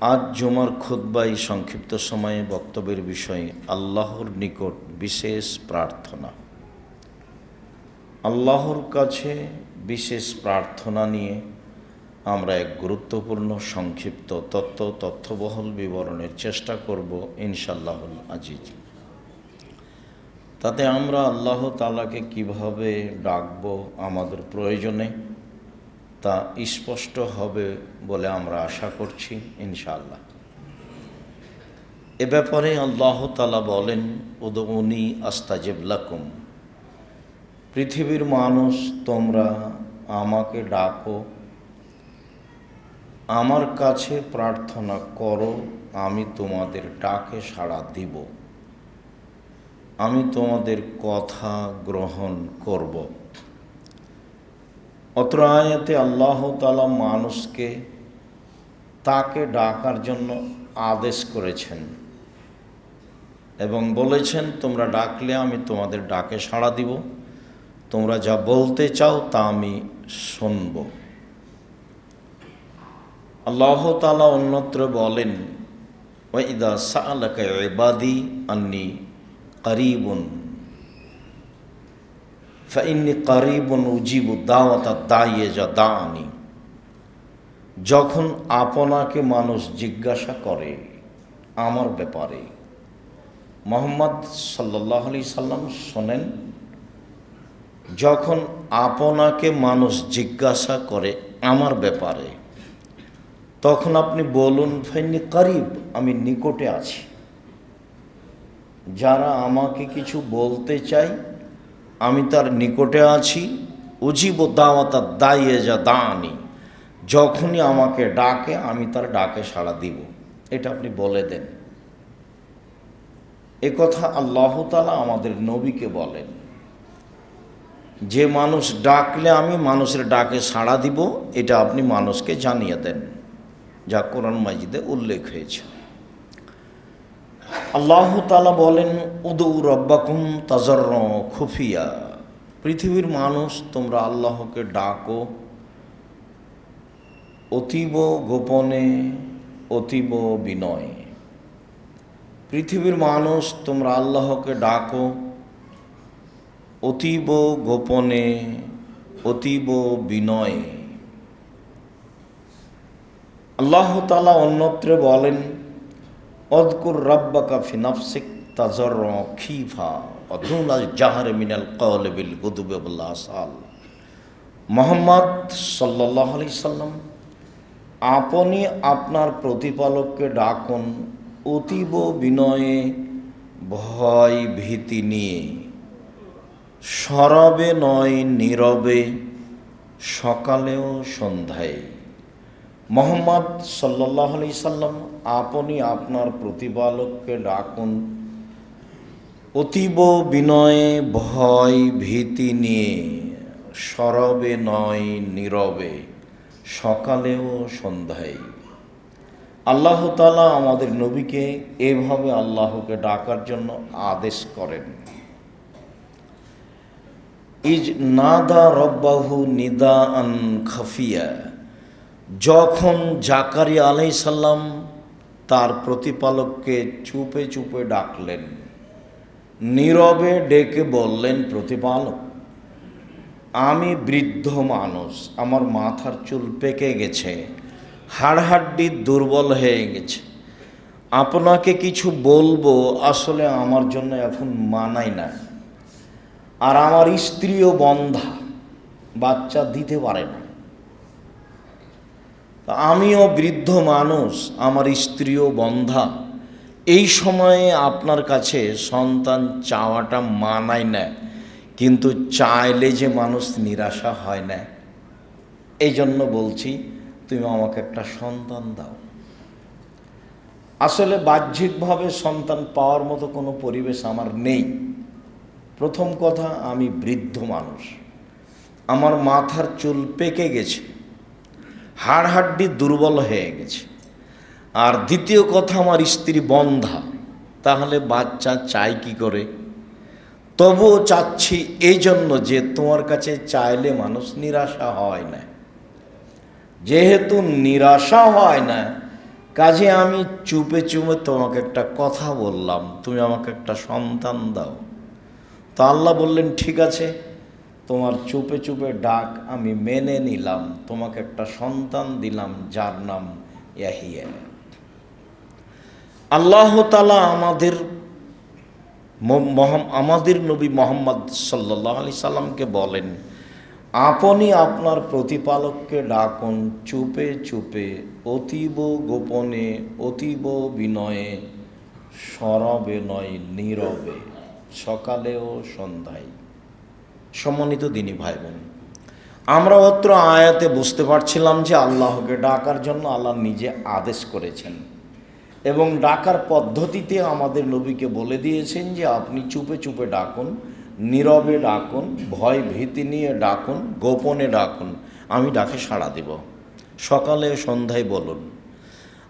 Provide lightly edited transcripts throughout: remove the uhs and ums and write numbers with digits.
আজ জুমার খুতবায় সংক্ষিপ্ত সময়ে বক্তব্যের বিষয় আল্লাহর নিকট বিশেষ প্রার্থনা। আল্লাহর কাছে বিশেষ প্রার্থনা নিয়ে আমরা এক গুরুত্বপূর্ণ সংক্ষিপ্ত তথ্যবহুল বিবরণের চেষ্টা করব ইনশাআল্লাহুল আজিজ। তাতে আমরা আল্লাহ তাআলাকে কিভাবে ডাকব আমাদের প্রয়োজনে তা স্পষ্ট হবে বলে আমরা আশা করছি ইনশাআল্লাহ। এ ব্যাপারে আল্লাহ তাআলা বলেন, উদউনি আস্তাজিব লাকুম, পৃথিবীর মানুষ তোমরা আমাকে ডাকো, আমার কাছে প্রার্থনা করো, আমি তোমাদের ডাকে সাড়া দিব, আমি তোমাদের কথা গ্রহণ করব। অত্র আয়াতে আল্লাহ তাআলা মানুষকে তাকে ডাকার জন্য আদেশ করেছেন এবং বলেছেন, তোমরা ডাকলে আমি তোমাদের ডাকে সাড়া দিব, তোমরা যা বলতে চাও তা আমি শুনব। আল্লাহ তাআলা অন্যত্র বলেন, ওয়া ইযা সাআলাকা ইবাদি আন্নী করিবুন ফাইন্নী করিবুন উজিবু দাওয়াতা দাঈ ইযা দাআনি। যখন আপনাকে মানুষ জিজ্ঞাসা করে আমার ব্যাপারে, মুহাম্মদ সাল্লাল্লাহু আলাইহি সাল্লাম শোনেন, যখন আপনাকে মানুষ জিজ্ঞাসা করে আমার ব্যাপারে, তখন আপনি বলুন ফাইন্নী করিব, আমি নিকটে আছি। যারা আমাকে কিছু বলতে চাই আমি তার নিকটে আছি। উজিবু দাওয়াতা দাঈ ইযা দাআনি, যখনই আমাকে ডাকে আমি তার ডাকে সাড়া দিব। এটা আপনি বলে দেন। এ কথা আল্লাহ তাআলা আমাদের নবীকে বলেন, যে মানুষ ডাকলে আমি মানুষের ডাকে সাড়া দিব, এটা আপনি মানুষকে জানিয়ে দেন, যা কোরআন মাজিদে উল্লেখ হয়েছে। আল্লাহ তাআলা বলেন, উদউ রাব্বাকুম তাজাররুআ খুফিয়া, পৃথিবীর মানুষ তোমরা আল্লাহকে ডাকো অতীব গোপনে, অতীব বিনয়ে। পৃথিবীর মানুষ তোমরা আল্লাহকে ডাকো অতীব গোপনে, অতীব বিনয়ে। আল্লাহ তাআলা অন্যত্র বলেন, অযকুর রাব্বাকা ফি নাফসিক তাজাররুআ খীফা ওয়া দুনাল জাহরি মিনাল কওলি বিল গুদুবি ওয়াল আসাল। মুহাম্মদ সাল্লাল্লাহু আলাইহি সাল্লাম, আপনি আপনার প্রতিপালককে ডাকুন অতীব বিনয়ে, ভয় ভীতি নিয়ে, সরবে নয় নীরবে, সকালেও সন্ধ্যায়। মুহাম্মদ সাল্লাল্লাহু আলাইহি সাল্লাম, আপনি আপনার প্রতিপালককে ডাকুন অতীব বিনয়ে, ভয় ভীতি নিয়ে, সরবে নয় নীরবে, সকালেও সন্ধ্যায়। আল্লাহ তাআলা আমাদের নবীকে এভাবে আল্লাহকে ডাকার জন্য আদেশ করেন। ইজ নাদা রব্বাহু নিদাআন খাফিয়া, যখন জাকারিয়া আলাইহিস সালাম তার প্রতিপালককে চুপে চুপে ডাকলেন, নীরবে ডেকে বললেন, প্রতিপালক, আমি বৃদ্ধ মানুষ, আমার মাথার চুল পেকে গেছে, হাড়হাড্ডি দুর্বল হয়ে গেছে, আপনাকে কিছু বলবো আসলে আমার জন্য এখন মানায় না, আর আমার স্ত্রীও বন্ধা, বাচ্চা দিতে পারে না, আমিও বৃদ্ধ মানুষ, আমার স্ত্রীও বন্ধা, এই সময়ে আপনার কাছে সন্তান চাওয়াটা মানায় না, কিন্তু চাইলে যে মানুষ নিরাশা হয় না, এই জন্য বলছি তুমি আমাকে একটা সন্তান দাও। আসলে বাহ্যিকভাবে সন্তান পাওয়ার মতো কোনো পরিবেশ আমার নেই। প্রথম কথা, আমি বৃদ্ধ মানুষ, আমার মাথার চুল পেকে গেছে, হাড়হাড্ডি দুর্বল হয়ে গেছে, আর দ্বিতীয় কথা, আমার স্ত্রী বন্ধা, তাহলে বাচ্চা চাই কি করে? তবুও চাচ্ছি এই জন্য যে তোমার কাছে চাইলে মানুষ নিরাশা হয় না। যেহেতু নিরাশা হয় না, কাজে আমি চুপে চুপে তোমাকে একটা কথা বললাম, তুমি আমাকে একটা সন্তান দাও। তো আল্লাহ বললেন, ঠিক আছে, তোমার চুপে চুপে ডাক আমি মেনে নিলাম, তোমাকে একটা সন্তান দিলাম যার নাম ইয়াহিয়া। আল্লাহ তাআলা আমাদের নবী মোহাম্মদ সাল্লাল্লাহু আলাইহি সাল্লামকে বলেন, আপনি আপনার প্রতিপালককে ডাকুন চুপে চুপে, অতীব গোপনে, অতীব বিনয়ে, সরবে নয় নীরবে, সকালে ও সন্ধ্যায়। সম্মানিত দিনী ভাই বোন, আমরা অত্র আয়াতে বুঝতে পারছিলাম যে আল্লাহকে ডাকার জন্য আল্লাহ নিজে আদেশ করেছেন এবং ডাকার পদ্ধতিতে আমাদের নবীকে বলে দিয়েছেন যে আপনি চুপে চুপে ডাকুন, নীরবে ডাকুন, ভয় ভীতি নিয়ে ডাকুন, গোপনে ডাকুন, আমি ডাকে সাড়া দেব, সকালে সন্ধ্যায় বলুন।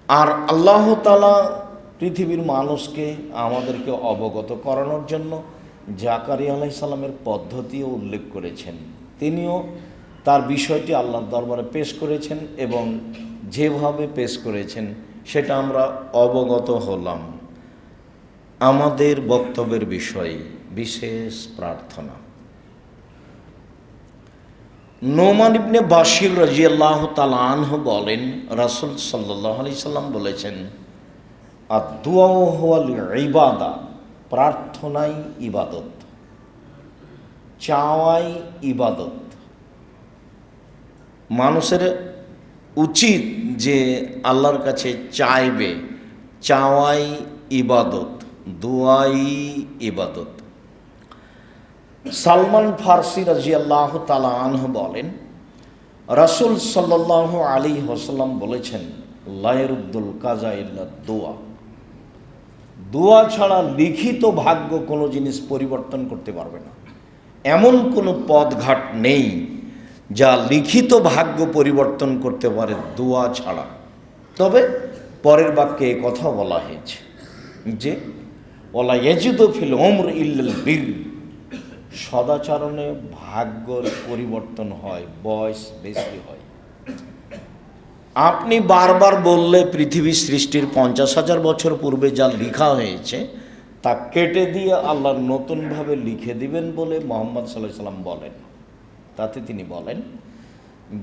আর আল্লাহ তাআলা পৃথিবীর মানুষকে আমাদেরকে অবগত করানোর জন্য জাকারিয়া আলাইহিস সালামের পদ্ধতিও উল্লেখ করেছেন। তিনিও তার বিষয়টি আল্লাহর দরবারে পেশ করেছেন এবং যেভাবে পেশ করেছেন সেটা আমরা অবগত হলাম। আমাদের বক্তব্যের বিষয় বিশেষ প্রার্থনা। নোমান ইবনে বাশির রাদিয়াল্লাহু তাআলা আনহু বলেন, রাসূল সাল্লাল্লাহু আলাইহি সাল্লাম বলেছেন, আদ-দুআ হুয়াল ইবাদা, প্রার্থনাই ইবাদত, চাওয়াই ইবাদত। মানুষের উচিত যে আল্লাহর কাছে চাইবে, চাওয়াই ইবাদত, দুআই ইবাদত। সালমান ফারসি রাদিয়াল্লাহু তাআলা আনহু বলেন, রাসূল সাল্লাল্লাহু আলাইহি ওয়াসাল্লাম বলেছেন, লা ইয়ারুদ্দুল কাযা ইল্লা দুআ, দোয়া ছাড়া লিখিত ভাগ্য কোনো জিনিস পরিবর্তন করতে পারবে না। এমন কোনো পথঘাট নেই যা লিখিত ভাগ্য পরিবর্তন করতে পারে দোয়া ছাড়া। তবে পরের বাক্যে এ কথা বলা হয়েছে যে ওয়ালা ইয়াজিদু ফিল উমর ইল্লাল বির, সদাচরণে ভাগ্যর পরিবর্তন হয়, বয়স বেশি হয়। আপনি বারবার বললে পৃথিবী সৃষ্টির 50,000 বছর পূর্বে যা লেখা হয়েছে তা কেটে দিয়ে আল্লাহ নতুনভাবে লিখে দিবেন বলে মুহাম্মদ সাল্লাল্লাহু আলাইহি সাল্লাম বলেন। তাতে তিনি বলেন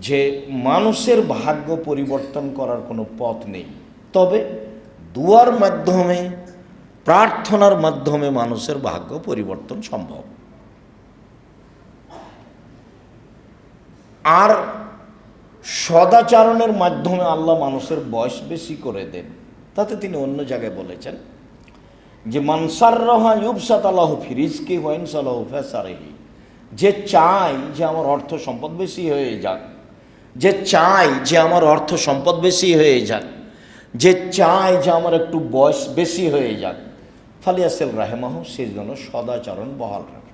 যে মানুষের ভাগ্য পরিবর্তন করার কোনো পথ নেই, তবে দুয়ার মাধ্যমে, প্রার্থনার মাধ্যমে মানুষের ভাগ্য পরিবর্তন সম্ভব। আর সদাচরণের মাধ্যমে আল্লাহ মানুষের বয়স বেশি করে দেন। তাতে তিনি অন্য জায়গায় বলেছেন যে মান সাররাহা ইউবসাত আল্লাহু ফি রিজকি ওয়া ইনসালাহু ফাসারিহি, যে চায় যে আমার অর্থ সম্পদ বেশি হয়ে যাক, যে চায় যে আমার অর্থ সম্পদ বেশি হয়ে যাক, যে চায় যে আমার একটু বয়স বেশি হয়ে যাক, ফালিয়াসিল রাহেমাহু, সেই জন্য সদাচরণ বহাল রাখে।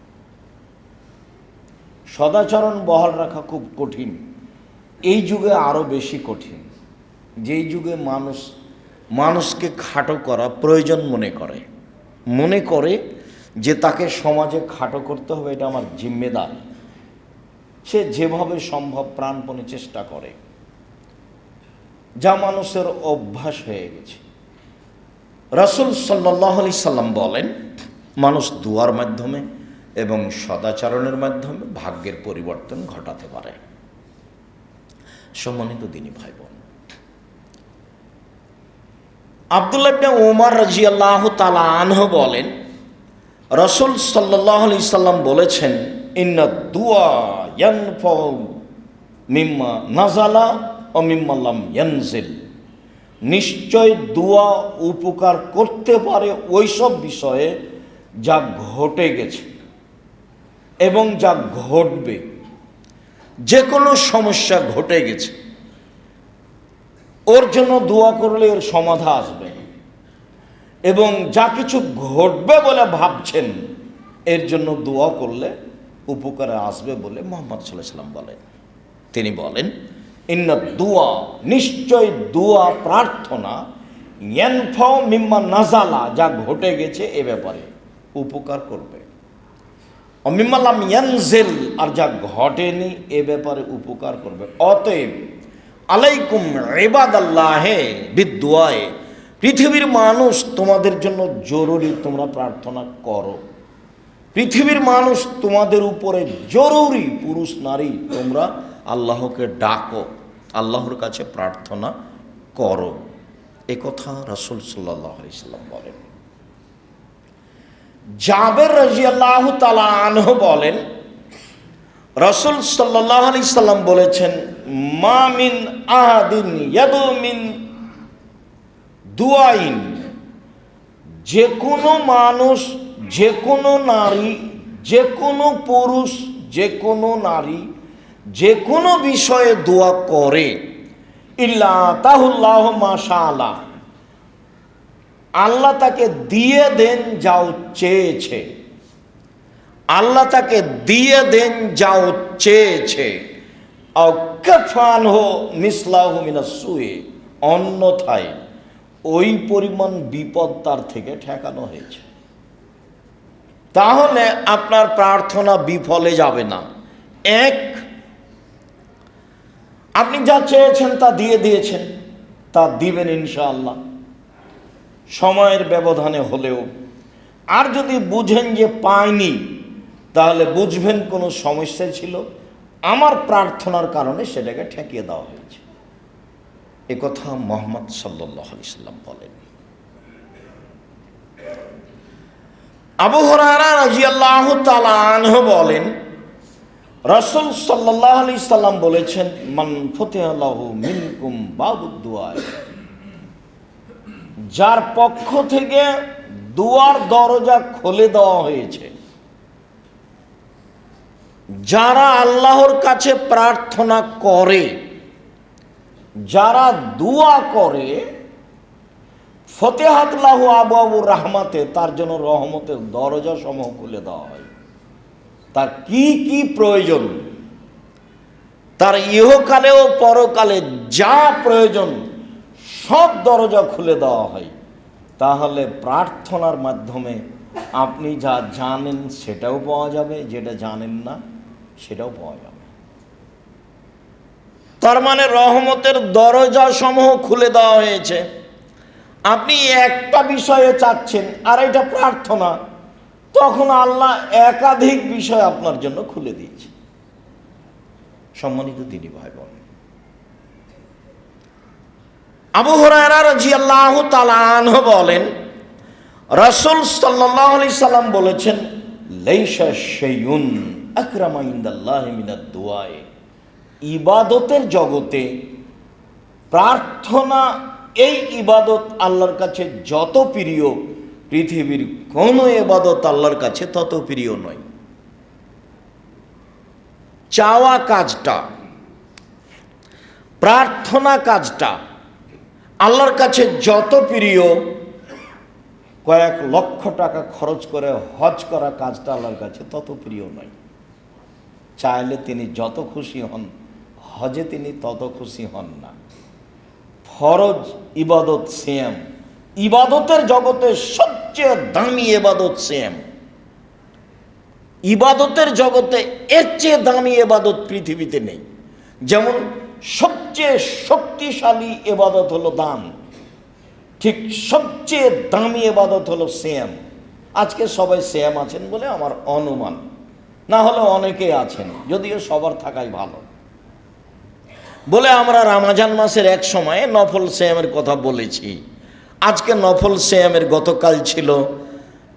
সদাচরণ বহাল রাখা খুব কঠিন, এই যুগে আরও বেশি কঠিন। যেই যুগে মানুষকে খাটো করা প্রয়োজন মনে করে যে তাকে সমাজে খাটো করতে হবে, এটা আমার জিম্মেদারি। সে যেভাবে সম্ভব প্রাণপণে চেষ্টা করে, যা মানুষের অভ্যাস হয়ে গেছে। রাসূল সাল্লাল্লাহু আলাইহি সাল্লাম বলেন, মানুষ দুয়ার মাধ্যমে এবং সদাচরণের মাধ্যমে ভাগ্যের পরিবর্তন ঘটাতে পারে। সম্মানিত দিনী ভাই বোন, আব্দুল্লাহ ইবনে ওমর রাদিয়াল্লাহু তাআলা আনহু বলেন, রাসূল সাল্লাল্লাহু আলাইহি সাল্লাম বলেছেন, ইন্না দুআ ইয়ানফাউ মিম্মা নাযালা ও মিম্মা লাম ইয়ানজিল, নিশ্চয় দোয়া উপকার করতে পারে ওই সব বিষয়ে যা ঘটে গেছে এবং যা ঘটবে। যে কোনো সমস্যা ঘটে গেছে, ওর জন্য দোয়া করলে এর সমাধা আসবে, এবং যা কিছু ঘটবে বলে ভাবছেন এর জন্য দোয়া করলে উপকারে আসবে বলে মুহাম্মদ সাল্লাল্লাহু আলাইহি সাল্লাম বলেন। তিনি বলেন, ইন্না দুআ, নিশ্চয় দোয়া, প্রার্থনা, ইয়ানফাউ মিম্মা নাযালা, যা ঘটে গেছে এ ব্যাপারে উপকার করবে, মিম্মা লাম ইয়ানজিল, আর যা ঘটেনি এ ব্যাপারে উপকার করবে। অতএব আলাইকুম ইবাদাল্লাহে বিদুআয়ে, পৃথিবীর মানুষ তোমাদের জন্য জরুরি তোমরা প্রার্থনা করো। পৃথিবীর মানুষ তোমাদের উপরে জরুরি, পুরুষ নারী তোমরা আল্লাহকে ডাকো, আল্লাহর কাছে প্রার্থনা করো। এ কথা রাসূল সাল্লাল্লাহু আলাইহি সাল্লাম বলেন। জাবের রাদিয়াল্লাহু তাআলা আনহু বলেন, রাসূল সাল্লাল্লাহু আলাইহি সাল্লাম বলেছেন, মা মিন আহাদিন ইয়াদু মিন দুআইন, যে কোনো মানুষ, যে কোনো নারী, যে কোনো পুরুষ, যে কোনো নারী যে কোনো বিষয়ে দোয়া করে, ইল্লা তাহুল্লাহ মাশাআল্লাহ, আল্লাহ তাকে দিয়ে দেন যাও চেয়েছে, আল্লাহ তাকে দিয়ে দেন যাও চেয়েছে। অন্যথায় ওই পরিমাণ বিপদ তার থেকে ঠেকানো হয়েছে। তাহলে আপনার প্রার্থনা বিফলে যাবে না। এক, আপনি যা চেয়েছেন তা দিয়ে দিয়েছেন, তা দিবেন ইনশাআল্লাহ, সময়ের ব্যবধানে হলেও। আর যদি বুঝেন যে পাইনি, তাহলে বুঝবেন কোনো সমস্যা ছিল, আমার প্রার্থনার কারণে সেটাকে ঠেকিয়ে দেওয়া হয়েছে। এ কথা মুহাম্মদ সাল্লাল্লাহু আলাইহি সাল্লাম বলেন। আবু হুরায়রা রাদিয়াল্লাহু তাআলা আনহু বলেন, রাসূল সাল্লাল্লাহু আলাইহি সাল্লাম বলেছেন, মান ফুতিহা লাহু মিনকুম বাবুদ দুআ, যার পক্ষ থেকে দুয়ার দরজা খুলে দেওয়া হয়েছে, যারা আল্লাহর কাছে প্রার্থনা করে, যারা দোয়া করে, ফতেহাত লাহু আবওয়াবুর রাহমাতে, তার জন্য রহমতের দরজা সমূহ খুলে দেওয়া হয়। তার কি কি প্রয়োজন, তার ইহকালে ও পরকালে যা প্রয়োজন সব দরজা খুলে দেওয়া হয়। তাহলে প্রার্থনার মাধ্যমে আপনি যা জানেন সেটাও পাওয়া যাবে, যেটা জানেন না সেটাও পাওয়া যাবে। তার মানে রহমতের দরজা সমূহ খুলে দেওয়া হয়েছে। আপনি একটা বিষয়ে চাচ্ছেন আর এটা প্রার্থনা, তখন আল্লাহ একাধিক বিষয় আপনার জন্য খুলে দিয়েছে। সম্মানিত দিনী ভাই বোন, আবু হুরায়রা রাদিয়াল্লাহু তাআলা আনহু বলেন, রাসূল সাল্লাল্লাহু আলাইহি সাল্লাম বলেছেন, লাইসা শাইউন আকরামা ইনদাল্লাহি মিনাদ দুআ, ইবাদতের জগতে প্রার্থনা, এই ইবাদত আল্লাহর কাছে যত প্রিয়, পৃথিবীর কোনো ইবাদত আল্লাহর কাছে তত প্রিয় নয়। চাওয়া কাজটা, প্রার্থনা কাজটা আল্লাহর কাছে যত প্রিয়, কয়েক লক্ষ টাকা খরচ করে হজ করা কাজটা আল্লাহর কাছে তত প্রিয় নয়। চাইলে তিনি যত খুশি হন, হজে তিনি তত খুশি হন না। ফরজ ইবাদত সিয়াম, ইবাদতের জগতে সবচেয়ে দামি ইবাদত সিয়াম। ইবাদতের জগতে এর চেয়ে দামি ইবাদত পৃথিবীতে নেই। যেমন সবচেয়ে শক্তিশালী ইবাদত হলো দান, ঠিক সবচেয়ে দামি ইবাদত হলো সিয়াম। আজকে সবাই সিয়াম আছেন বলে আমার অনুমান, না হলে অনেকেই আছেন, যদিও সবার থাকাই ভালো। বলে আমরা রমজান মাসের এক সময়ে নফল সিয়ামের কথা বলেছি। আজকে নফল সিয়ামের গতকাল ছিল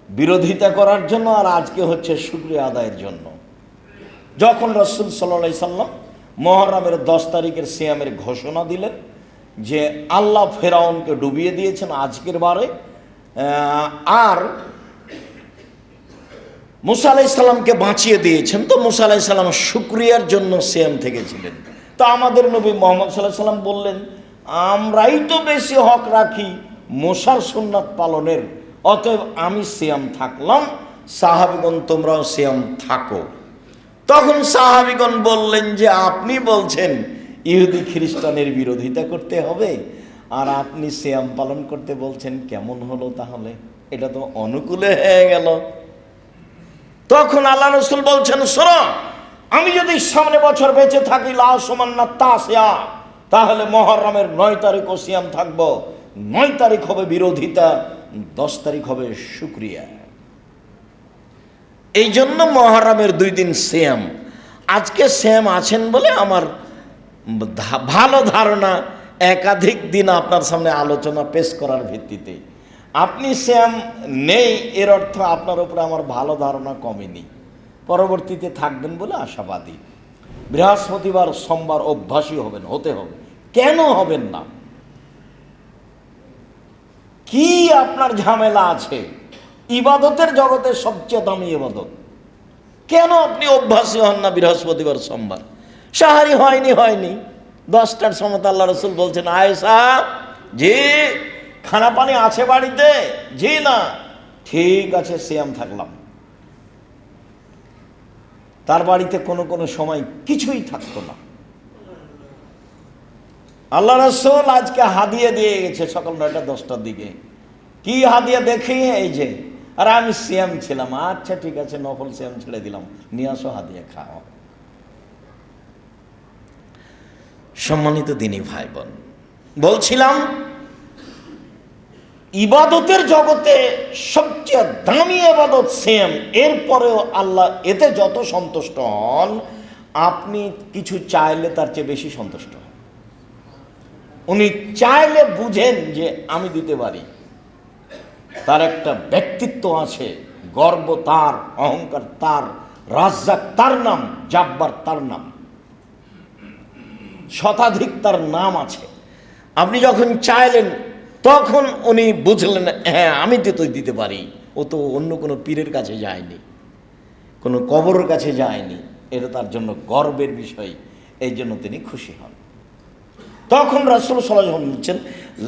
বিরোধিতা করার জন্য, আর আজকে হচ্ছে শুকরিয়া আদায়ের জন্য। যখন রাসূল সাল্লাল্লাহু আলাইহি সাল্লাম মুহররমের 10 তারিখের সিয়ামের ঘোষণা দিলেন যে আল্লাহ ফেরাউনকে ডুবিয়ে দিয়েছেন আজকের বারে, আর মুসা আলাইহিস সালামকে বাঁচিয়ে দিয়েছেন, তো মুসা আলাইহিস সালাম শুকরিয়ার জন্য সিয়াম থেকেছিলেন। তো আমাদের নবী মুহাম্মদ সাল্লাল্লাহু আলাইহি সাল্লাম বললেন, আমরাই তো বেশি হক রাখি মুসার সুন্নাত পালনের, অতএব আমি সিয়াম থাকলাম, সাহাবীগণ তোমরাও সিয়াম থাকো। তখন সাহাবীগণ বললেন যে আপনি বলছেন ইহুদি খ্রিস্টানের বিরোধিতা করতে হবে, আর আপনি সিয়াম পালন করতে বলছেন, কেমন হলো তাহলে? এটা তো অনুকূলে হয়ে গেল। তখন আল্লাহ রাসূল বলছেন, শোনো, আমি যদি সামনে বছর বেঁচে থাকি, লা সুমান্না তাসিয়া, তাহলে মহররমের 9 তারিখও সিয়াম থাকবো। 9 তারিখ হবে বিরোধিতা, 10 তারিখ হবে শুকরিয়া। এই জন্য মহররমের 2 দিন সিয়াম। আজকে সিয়াম আছেন বলে আমার ভালো ধারণা, একাধিক দিন আপনার সামনে আলোচনা পেশ করার ভিত্তিতে আপনি সিয়াম নেই, এর অর্থ আপনার উপরে আমার ভালো ধারণা কমেনি। পরবর্তীতে থাকবেন বলে আশাবাদী। বৃহস্পতিবার সোমবার অভ্যাসী হবেন, হতে হবে। কেন হবেন না? কি আপনার ঝামেলা আছে? ইবাদতের জগতের সবচেয়ে দামি ইবাদত, কেন আপনি অভ্যাসী হন না বৃহস্পতিবার সোমবার? সাহারি হয়নি 10টার সময় আল্লাহ রসুল বলছেন, আয়েশা জি খানা পানি আছে বাড়িতে? জি না। ঠিক আছে, সিয়াম থাকলাম। তার বাড়িতে কোনো সময় কিছুই থাকতো না। আল্লাহ রসুল আজকে হাদিয়া দিয়ে গেছে সকাল 9টা 10টার দিকে। কি হাদিয়া দেখি? এই যে, আর আমি সিয়াম ছিলাম। আচ্ছা ঠিক আছে, নফল সিয়াম ছেড়ে দিলাম, নিয়ে আসো হাদিয়া খাও। সম্মানিত দিনী ভাই বোন, বলছিলাম ইবাদতের জগতে সবচেয়ে দামি ইবাদত সিয়াম। এরপরেও আল্লাহ এতে যত সন্তুষ্ট হন, আপনি কিছু চাইলে তার চেয়ে বেশি সন্তুষ্ট হন। উনি চাইলে বুঝেন যে আমি দিতে পারি। তার একটা ব্যক্তিত্ব আছে, গর্ব তার, অহংকার তার, রাজ্জাক তার নাম, জাব্বার তার নাম, শতাধিক তার নাম আছে। আপনি যখন চাইলেন তখন উনি বুঝলেন, হ্যাঁ আমি তো দিতে পারি। ও তো অন্য কোনো পীরের কাছে যায়নি, কোনো কবরের কাছে যায়নি। এটা তার জন্য গর্বের বিষয়, এই জন্য তিনি খুশি হন। তখন রাসূল সাল্লাল্লাহু আলাইহি ওয়াসাল্লাম বলছেন,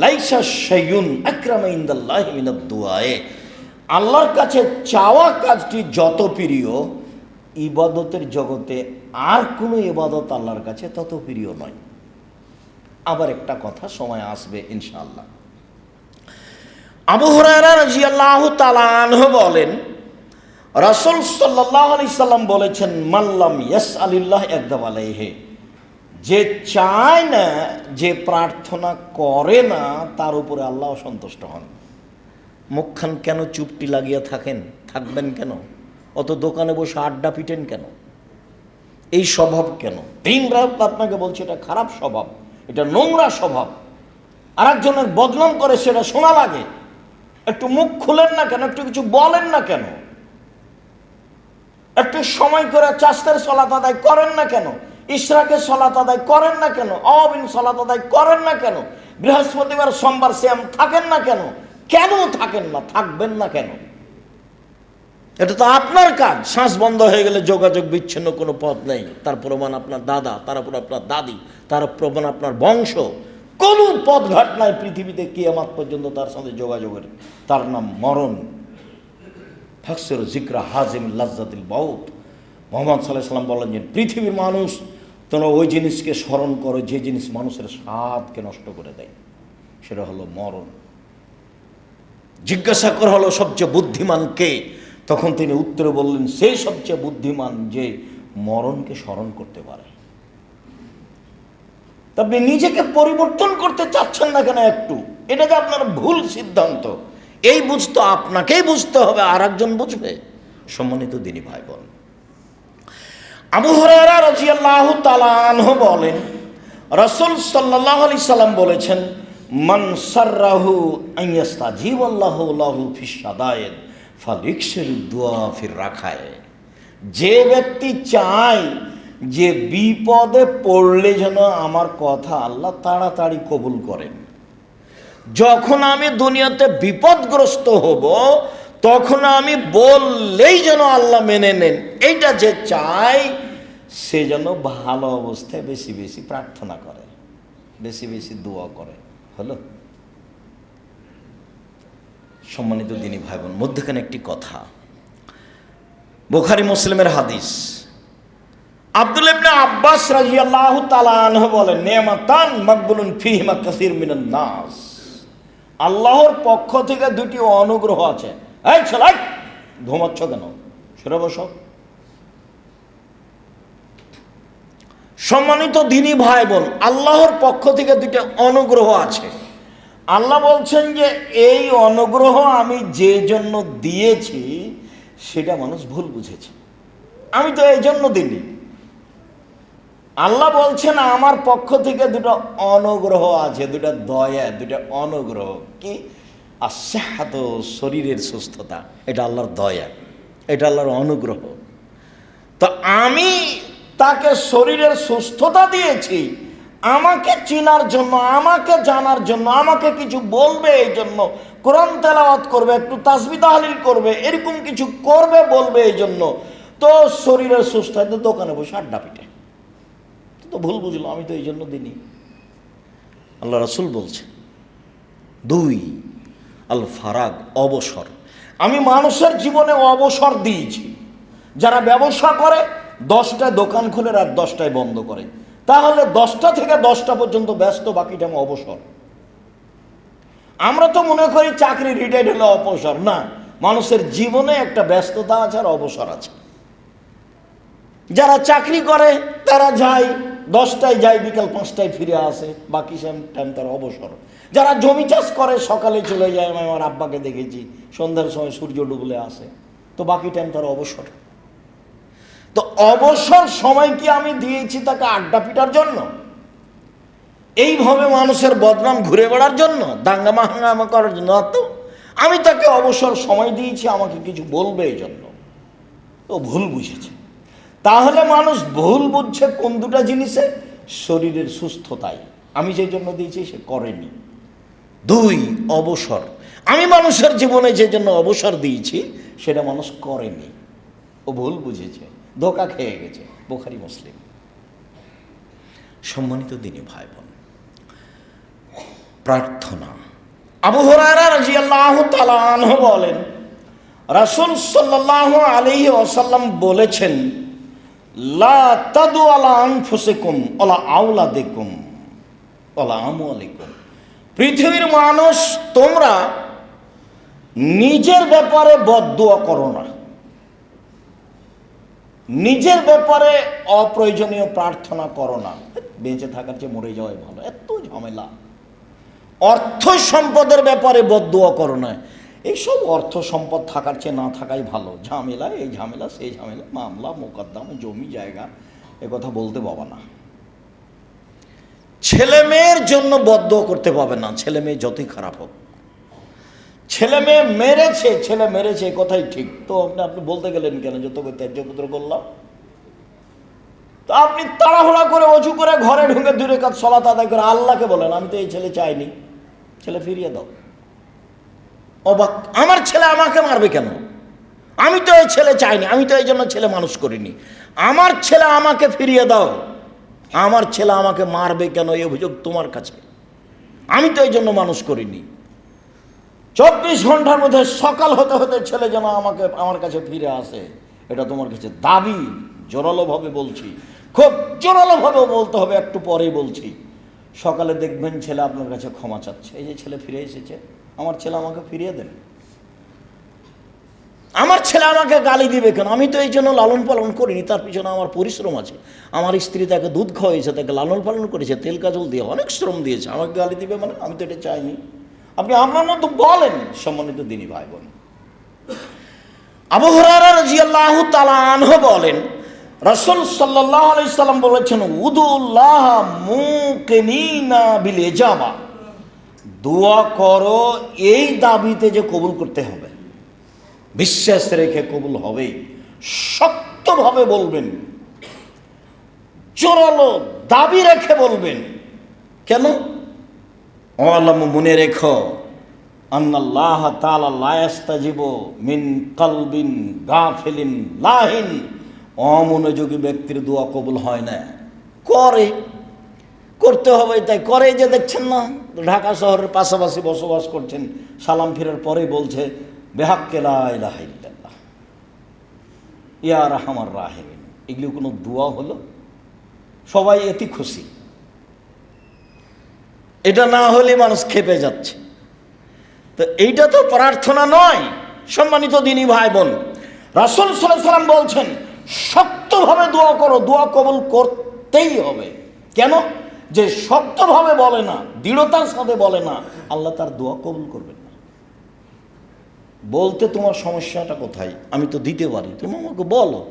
লাইসা শাইউন আকরামা ইনদাল্লাহি মিনাদ দুআয়ে। আল্লাহর কাছে চাওয়া কাজটি যত প্রিয়, ইবাদতের জগতে আর কোনো ইবাদত আল্লাহর কাছে তত প্রিয় নয়। আবার একটা কথা, সময় আসবে ইনশাআল্লাহ। আবু হুরায়রা রাদিয়াল্লাহু তাআলা আনহু বলেন, রাসূল সাল্লাল্লাহু আলাইহি সাল্লাম বলেছেন, মাল্লাম ইয়াসআলিল্লাহ ইয়াগদাব আলাইহি। যে চায় না, যে প্রার্থনা করে না, তার উপরে আল্লাহ অসন্তুষ্ট হন। মুখখান কেন চুপটি লাগিয়ে থাকবেন কেন? অত দোকানে বসে আড্ডা পিটেন কেন? এই স্বভাব কেন? দিন রাত আপনাকে বলছে এটা খারাপ স্বভাব, এটা নোংরা স্বভাব। আর একজনের বদনাম করে সেটা শোনা লাগে। একটু মুখ খুলেন না কেন? একটু কিছু বলেন না কেন? একটু সময় করে চাস্তের সালাত আদায় করেন না কেন? ইশরাকের সালাত আদায় করেন না কেন? আওয়াবিন সালাত আদায় করেন না কেন? বৃহস্পতিবার সোমবার সিয়াম থাকেন না কেন? কেন থাকেন না? থাকবেন না কেন? এটা তো আপনার কাজ। শ্বাস বন্ধ হয়ে গেলে যোগাযোগ বিচ্ছিন্ন কোনো পথ নেই। তার প্রমাণ আপনার দাদা, তার উপর আপনার দাদি, তার প্রমাণ আপনার বংশ। কোনো পথঘাট নাই পৃথিবীতে কিয়ামত পর্যন্ত তার সাথে যোগাযোগের। তার নাম মরণ। ফাকসির জিকরা হাজিম লাজ্জাতিল মাউত। মুহাম্মদ সাল্লাল্লাহু আলাইহি ওয়াসাল্লাম বলেন যে পৃথিবীর মানুষ, তোমরা ওই জিনিসকে স্মরণ করো যে জিনিস মানুষের স্বাদকে নষ্ট করে দেয়, সেটা হলো মরণ। জিজ্ঞাসা করা হলো সবচেয়ে বুদ্ধিমান কে? তখন তিনি উত্তরে বললেন, সেই সবচেয়ে বুদ্ধিমান যে মরণকে স্মরণ করতে পারে। আপনি নিজেকে পরিবর্তন করতে চাচ্ছেন না কেন একটু? এটা যে আপনার ভুল সিদ্ধান্ত, এই বুঝতে আপনাকেই বুঝতে হবে, আর একজন বুঝবে? সম্মানিত দিনী ভাই বোন, আবু হুরায়রা রাদিয়াল্লাহু তাআলা আনহু বলেন, রাসূল সাল্লাল্লাহু আলাইহি সাল্লাম বলেছেন, মান সাররাহু আইয়াস্তাজিবাল্লাহু লাহু ফিস সাদায়েদ ফালিকসির দুআ ফির রাখায়। যে ব্যক্তি চায় যে বিপদে পড়লে যেন আমার কথা আল্লাহ তাড়াতাড়ি কবুল করেন, যখন আমি দুনিয়াতে বিপদগ্রস্ত হব তখন আমি বললেই যেন আল্লাহ মেনে নেন, এইটা যে চায় সে যেন ভালো অবস্থায় বেশি বেশি প্রার্থনা করে, বেশি বেশি দোয়া করে। হলো? সম্মানিত দিনী ভাই বোন, মধ্যখানে একটি কথা, বুখারী মুসলিমের হাদিস। আব্দুল্লাহ ইবনে আব্বাস রাদিয়াল্লাহু তাআলা আনহু বলেন, নিয়ামাতান মাকবুলুন ফীহিমা কাসীর মিনান নাস। আল্লাহর পক্ষ থেকে দুটি অনুগ্রহ আছে। এই ছেলে, ঘুমাচ্ছ কেন? সরে বসো। সম্মানিত দিনী ভাই বোন, আল্লাহর পক্ষ থেকে দুইটা অনুগ্রহ আছে। আল্লাহ বলছেন যে এই অনুগ্রহ আমি যে জন্য দিয়েছি সেটা মানুষ ভুল বুঝেছে, আমি তো এই জন্য দিইনি। আল্লাহ বলছেন আমার পক্ষ থেকে দুটো অনুগ্রহ আছে, দুটা দয়া, দুটা অনুগ্রহ। কি? আসাহাত, শরীরের সুস্থতা, এটা আল্লাহর দয়া, এটা আল্লাহর অনুগ্রহ। তো আমি তাকে শরীরের সুস্থতা দিয়েছি আমাকে চেনার জন্য, আমাকে জানার জন্য, আমাকে কিছু বলবে এই জন্য, কোরআন তেলাওয়াত করবে, একটু তাসবিহ তাহলিল করবে, এরকম কিছু করবে বলবে এই জন্য। তো শরীরের সুস্থতা তো দোকানে বসে আড্ডা পিটে, তো ভুল বুঝলো, আমি তো এই জন্য দিইনি। আল্লাহ রাসূল বলছে 2 আল ফারাগ, অবসর। আমি মানুষের জীবনে অবসর দিয়েছি। যারা ব্যবসা করে 10টায় দোকান খুলে রাত 10টায় বন্ধ করে, তাহলে 10টা থেকে 10টা পর্যন্ত ব্যস্ত, বাকি টাইম অবসর। আমরা তো মনে করি চাকরি রিটায়ার্ড হলে অবসর, না, মানুষের জীবনে একটা ব্যস্ততা আছে আর অবসর আছে। যারা চাকরি করে তারা যায় 10টায় যায়, বিকাল 5টায় ফিরে আসে, বাকি টাইম তার অবসর। যারা জমি চাষ করে সকালে চলে যায়, আমি আমার আব্বাকে দেখেছি সন্ধ্যার সময় সূর্য ডুবলে আসে, তো বাকি টাইম তার অবসর। তো অবসর সময় কি আমি দিয়েছি তাকে আড্ডা পিটার জন্য, এইভাবে মানুষের বদনাম ঘুরে বেড়ার জন্য, দাঙ্গামা হাঙ্গামা করার জন্য? তো আমি তাকে অবসর সময় দিয়েছি আমাকে কিছু বলবে এই জন্য। ও ভুল বুঝেছে। তাহলে মানুষ ভুল বুঝছে কোন দুটা জিনিসে? শরীরের সুস্থতায় আমি যে জন্য দিয়েছি সে করেনি। 2 অবসর, আমি মানুষের জীবনে যে জন্য অবসর দিয়েছি সেটা মানুষ করেনি, ও ভুল বুঝেছে, ধোঁকা খেয়ে গেছে। বুখারী মুসলিম। সম্মানিত দিনী ভাই বোন, প্রার্থনা। আবু হুরায়রা রাদিয়াল্লাহু তাআলা আনহু বলেন, রাসূল সাল্লাল্লাহু আলাইহি ওয়াসাল্লাম বলেছেন, লা তাদু আলা আনফুসিকুম ওয়ালা আওলাদিকুম ওয়ালা আমওয়ালিকুম। পৃথিবীর মানুষ, তোমরা নিজের ব্যাপারে বদদুয়া করো না, নিজের ব্যাপারে অপ্রয়োজনীয় প্রার্থনা করো না। বেঁচে থাকার চেয়ে মরে যাওয়াই ভালো, এত ঝামেলা। অর্থ সম্পদের ব্যাপারে বদদুয়া করো না, এইসব অর্থ সম্পদ থাকার চেয়ে না থাকাই ভালো। ঝামেলা, এই ঝামেলা, সেই ঝামেলা, মামলা মোকদ্দমা, জমি জায়গা, এ কথা বলতে পাবা না। ছেলে মেয়ের জন্য বদদুয়া করতে পাবে না, ছেলে মেয়ে যতই খারাপ হোক। ছেলে মেয়ে মেরেছে, ছেলে মেরেছে, এ কথাই ঠিক, তো আপনি বলতে গেলেন কেন যে তোকে ত্যায্যপুত্র করলাম? তো আপনি তাড়াহুড়া করে অজু করে ঘরে ঢুকে 2 রাকাত সালাত আদায় করে আল্লাহকে বলেন, আমি তো এই ছেলে চাইনি, ছেলে ফিরিয়ে দাও। অবাক, আমার ছেলে আমাকে মারবে কেন? আমি তো এই ছেলে চাইনি, আমি তো এই জন্য ছেলে মানুষ করিনি, আমার ছেলে আমাকে ফিরিয়ে দাও। আমার ছেলে আমাকে মারবে কেন এই অভিযোগ তোমার কাছে? আমি তো এই জন্য মানুষ করিনি। 24 ঘন্টার মধ্যে সকাল হতে হতে ছেলে যেন আমার কাছে ফিরে আসে, এটা তোমার কাছে দাবি। জোরালোভাবে বলছি, খুব জোরালোভাবে বলতে হবে, একটু পরেই বলছি। সকালে দেখবেন ছেলে আপনার কাছে ক্ষমা চাচ্ছে, এই যে ছেলে ফিরে এসেছে, আমার ছেলে আমাকে ফিরিয়ে দেন। আমার ছেলে আমাকে গালি দিবে কেন? আমি তো এই জন্য লালন পালন করিনি, তার পিছনে আমার পরিশ্রম আছে। আমার স্ত্রী তাকে দুধ খাওয়াইছে, তাকে লালন পালন করেছে, তেল কাজল দিয়ে অনেক শ্রম দিয়েছে, আমাকে গালি দিবে মানে? আমি তো এটা চাইনি। আপনি আপনার মতো বলেন। সম্মানিত দিনী ভাই বোন, আবু হুরায়রা রাদিয়াল্লাহু তাআলা আনহু বলেন, রাসূল সাল্লাল্লাহু আলাইহি সাল্লাম বলেছেন, উদুল্লাহ মুকিনিনা বিল ইজাবা। দোয়া করো এই দাবিতে যে কবুল করতে হবে, বিশ্বাস রেখে কবুল হবে, শক্তভাবে বলবেন, জোরালো দাবি রেখে বলবেন। কেন? আল্লাহ, মনে রেখো, আন্নাল্লাহ তাআলা লা ইস্তাজিবু মিন কলবিন গাফিলিন লাহিন। অমনোযোগী ব্যক্তির দোয়া কবুল হয় না। করতে হবে, তাই করে। যে দেখছেন না, ঢাকা শহরের পাশাপাশি বসবাস করছেন, সালাম ফিরার পরেই বলছে বিহাক্কি লা ইলাহা ইল্লাল্লাহ ইয়া আরহামার রাহিমিন। এগুলি কোনো দোয়া হলো? সবাই এতে খুশি। এটা না হলে মানুষ খেপে যাচ্ছে। তো এইটা তো প্রার্থনা নয়। সম্মানিত দিনী ভাই বোন, রাসূল সাল্লাল্লাহু আলাইহি ওয়াসাল্লাম বলছেন শক্তভাবে দোয়া করো, দোয়া কবুল করতেই হবে। কেন? যে শক্তভাবে বলে না, দৃঢ়তার সাথে বলে না, আল্লাহ তার দোয়া কবুল করবেন না। বলতে তোমার সমস্যাটা কোথায়? আমি তো দিতে পারি, তুমি আমাকে বলো।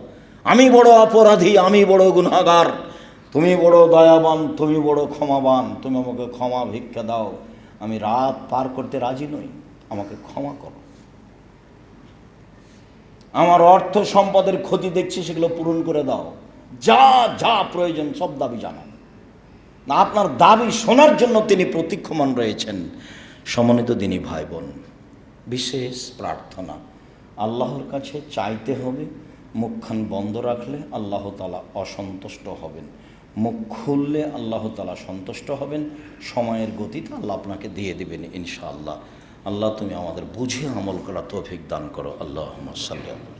আমি বড় অপরাধী, আমি বড় গুনাহগার, তুমি বড় দয়াবান, তুমি বড় ক্ষমাবান, তুমি আমাকে ক্ষমা ভিক্ষা দাও, আমি রাত পার করতে রাজি নই, আমাকে ক্ষমা করো। আমার অর্থ সম্পদের ক্ষতি দেখছি, সেগুলো পূরণ করে দাও, যা যা প্রয়োজন সব দাবি জানান। না, আপনার দাবি শোনার জন্য তিনি প্রতীক্ষমান রয়েছেন। সম্মানিত দিনী ভাই বোন, বিশেষ প্রার্থনা, আল্লাহর কাছে চাইতে হবে। মুখখান বন্ধ রাখলে আল্লাহ তাআলা অসন্তুষ্ট হবেন, মুখ খুললে আল্লাহ তাআলা সন্তুষ্ট হবেন। সময়ের গতিতে আল্লাহ আপনাকে দিয়ে দেবেন ইনশাআল্লাহ। আল্লাহ তুমি আমাদের বুঝে আমল করা তৌফিক দান করো। আল্লাহুম্মা সাল্লি আলা।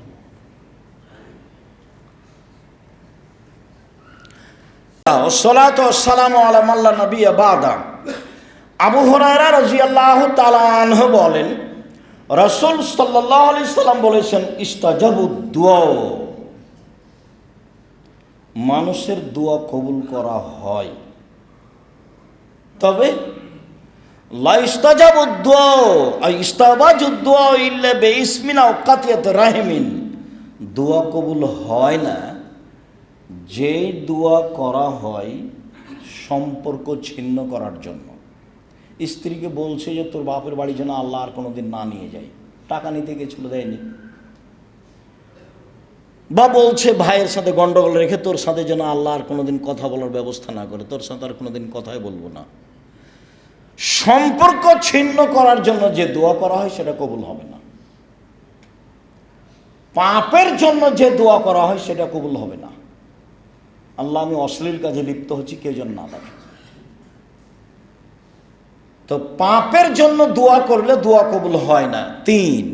ওয়াসসালাতু ওয়াসসালামু আলা মান লা নাবিয়্যা বা'দা। আবু হুরায়রা রাদিয়াল্লাহু তাআলা আনহু বলেন, রাসূল সাল্লাল্লাহু আলাইহি সাল্লাম বলেছেন, ইস্তাজাবুদ দুআ, মানুষের দোয়া কবুল করা হয়, তবে লা ইস্তাজাবুদ দুআ আই ইস্তাবাজুদ দুআ ইল্লা বিইসমিন আও কাতিয়াত রাহিমিন। দোয়া কবুল হয় না যে দোয়া করা হয় সম্পর্ক ছিন্ন করার জন্য। স্ত্রীকে বলছে যে তোর বাপের বাড়ি যেন আল্লাহ আর কোনোদিন না নিয়ে যায়, টাকা নিতে গেছিল দেয়নি, বা বলছে ভাইয়ের সাথে গন্ডগোল রেখে তোর সাথে যেন আল্লাহ আর কোনোদিন কথা বলার ব্যবস্থা না করে, তোর সাথে আর কোনোদিন কথাই বলবো না। সম্পর্ক ছিন্ন করার জন্য যে দোয়া করা হয় সেটা কবুল হবে না। পাপের জন্য যে দোয়া করা হয় সেটা কবুল হবে না। আল্লাহ, আমি অশ্লীল কাজে লিপ্ত হচ্ছি, কেউ যেন না দেখে। তো পাপের জন্য দোয়া করলে দোয়া কবুল হয় না। 3,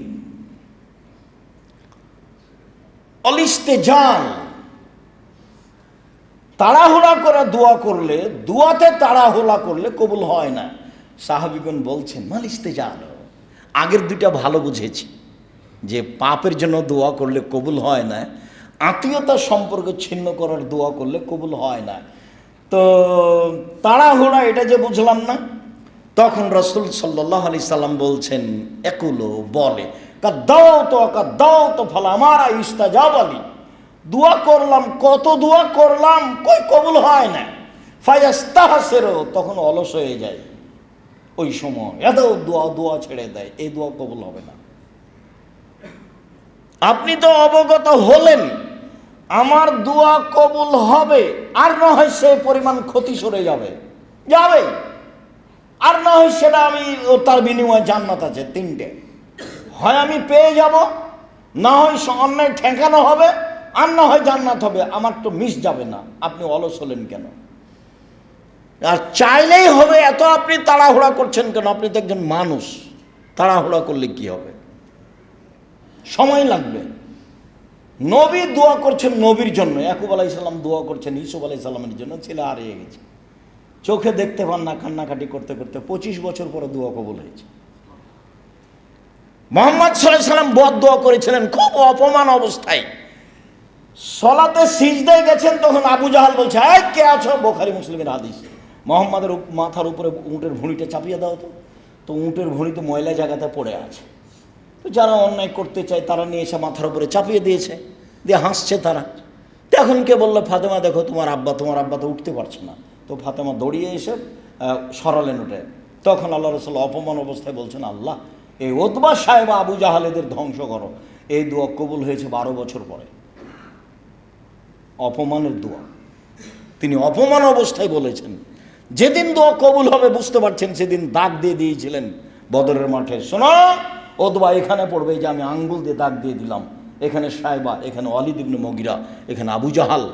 অলিস্তেজাল, তাড়াহুড়া করে দোয়া করলে, দোয়াতে তাড়াহুড়া করলে কবুল হয় না। সাহাবীগণ বলছেন, মালিস্তেজাল, আগের দুইটা ভালো বুঝেছি, যে পাপের জন্য দোয়া করলে কবুল হয় না, আত্মীয়তার সম্পর্ক ছিন্ন করার দোয়া করলে কবুল হয় না। তো তাড়াহুড়া, এটা যে বুঝলাম না। তখন রাসূল সাল্লাল্লাহু আলাইহি সাল্লাম বলছেন, একুলো, বলে, কাদ্দাও তো ফল আমার ইস্তাজাব আলী, দোয়া করলাম, কত দোয়া করলাম, কই কবুল হয় না। ফায়াস্তাহসিরু, তখন অলস হয়ে যায়, ওই সময় এত দোয়া ছেড়ে দেয়, এই দোয়া কবুল হবে না। আপনি তো অবগত হলেন আমার দোয়া কবুল হবে, আর না হয় সেই পরিমাণ ক্ষতি সরে যাবে, আর না হয় সেটা আমি, তার বিনিময়ে জান্নাত আছে 3টে, হয় আমি পেয়ে যাব, না হয় অন্যায় ঠেকানো হবে, আর না হয় জান্নাত হবে, আমার তো মিস যাবে না। আপনি অলস হলেন কেন? আর চাইলেই হবে, এত আপনি তাড়াহুড়া করছেন কেন? আপনি তো একজন মানুষ, তাড়াহুড়া করলে কি হবে? সময় লাগবে। নবী দোয়া করছেন নবীর জন্য, ইয়াকুব আলাইহিস সালাম দোয়া করছেন ইউসুফ আলাইহিস সালামের জন্য, ছেলে হারিয়ে গেছে, চোখে দেখতে পান না, কান্নাকাটি করতে করতে 25 বছর পরে দোয়া কবুল হয়েছে। মুহাম্মদ সাল্লাল্লাহু আলাইহি সাল্লাম বদ দোয়া করেছিলেন খুব অপমান অবস্থায়, সলাতে সিজদায় গেছেন, তখন আবু জাহাল বলছে, এই কে আছো? বুখারী মুসলিমের হাদিস, মুহাম্মাদের মাথার উপরে উটের ভুঁড়িটা চাপিয়ে দাও তো উটের ভুঁড়ি তো ময়লা জায়গাতে পড়ে আছে, তো যারা অন্যায় করতে চায় তারা নিয়ে এসে মাথার উপরে চাপিয়ে দিয়েছে, দিয়ে হাসছে তারা। এখন কে বললো, ফাতেমা দেখো তোমার আব্বা তো উঠতে পারছে না। তো ফাতেমা দৌড়িয়ে এসে সরালেন উঠে। তখন আল্লাহ রাসূল অপমান অবস্থায় বলছেন, আল্লাহ, এই উতবা সাহেব আবু জাহালেদের ধ্বংস করো। এই দোয়া কবুল হয়েছে 12 বছর পরে, অপমানের দোয়া তিনি অপমান অবস্থায় বলেছেন। যেদিন দোয়া কবুল হবে বুঝতে পারছেন, সেদিন দাগ দিয়ে দিয়েছিলেন বদরের মাঠে। শোনো, উতবা এখানে পড়বে, যে আমি আঙ্গুল দিয়ে দাগ দিয়ে দিলাম, এখানে সাহেবা, এখানে ওয়ালিদ ইবনে মুগিরা, এখানে আবু জাহাল।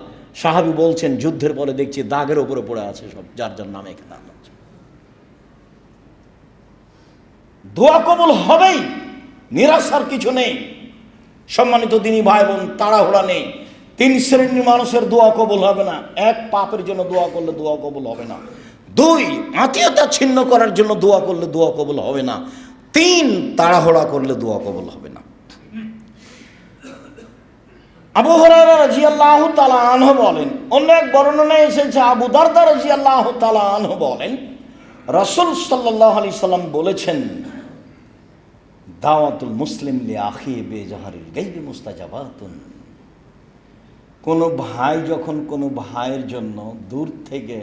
সাহাবী বলছেন, যুদ্ধের পরে দেখছি দাগের উপরে পড়ে আছে সব, যার যার নামে এখানে আছে। দোয়া কবুল হবেই, নিরাশার কিছু নেই। সম্মানিত দিনী ভাই বোন, তাড়াহুড়া নেই। 3 শ্রেণীর মানুষের দোয়া কবুল হবে না। 1, পাপের জন্য দোয়া করলে দোয়া কবুল হবে না। 2, আত্মীয়তা ছিন্ন করার জন্য দোয়া করলে দোয়া কবুল হবে না। 3, তাড়াহুড়া করলে দোয়া কবুল হবে না। আবু হুরায়রা রাদিয়াল্লাহু তাআলা আনহু বলেন, অন্য এক বর্ণনায় এসেছে আবু দারদা রাদিয়াল্লাহু তাআলা আনহু বলেন, রাসূল সাল্লাল্লাহু আলাইহি সাল্লাম বলেছেন, দাওয়াতুল মুসলিম লি আখি বিজাহরিল গায়বি মুস্তাজাবাতুন। কোনো ভাই যখন কোনো ভাইয়ের জন্য দূর থেকে,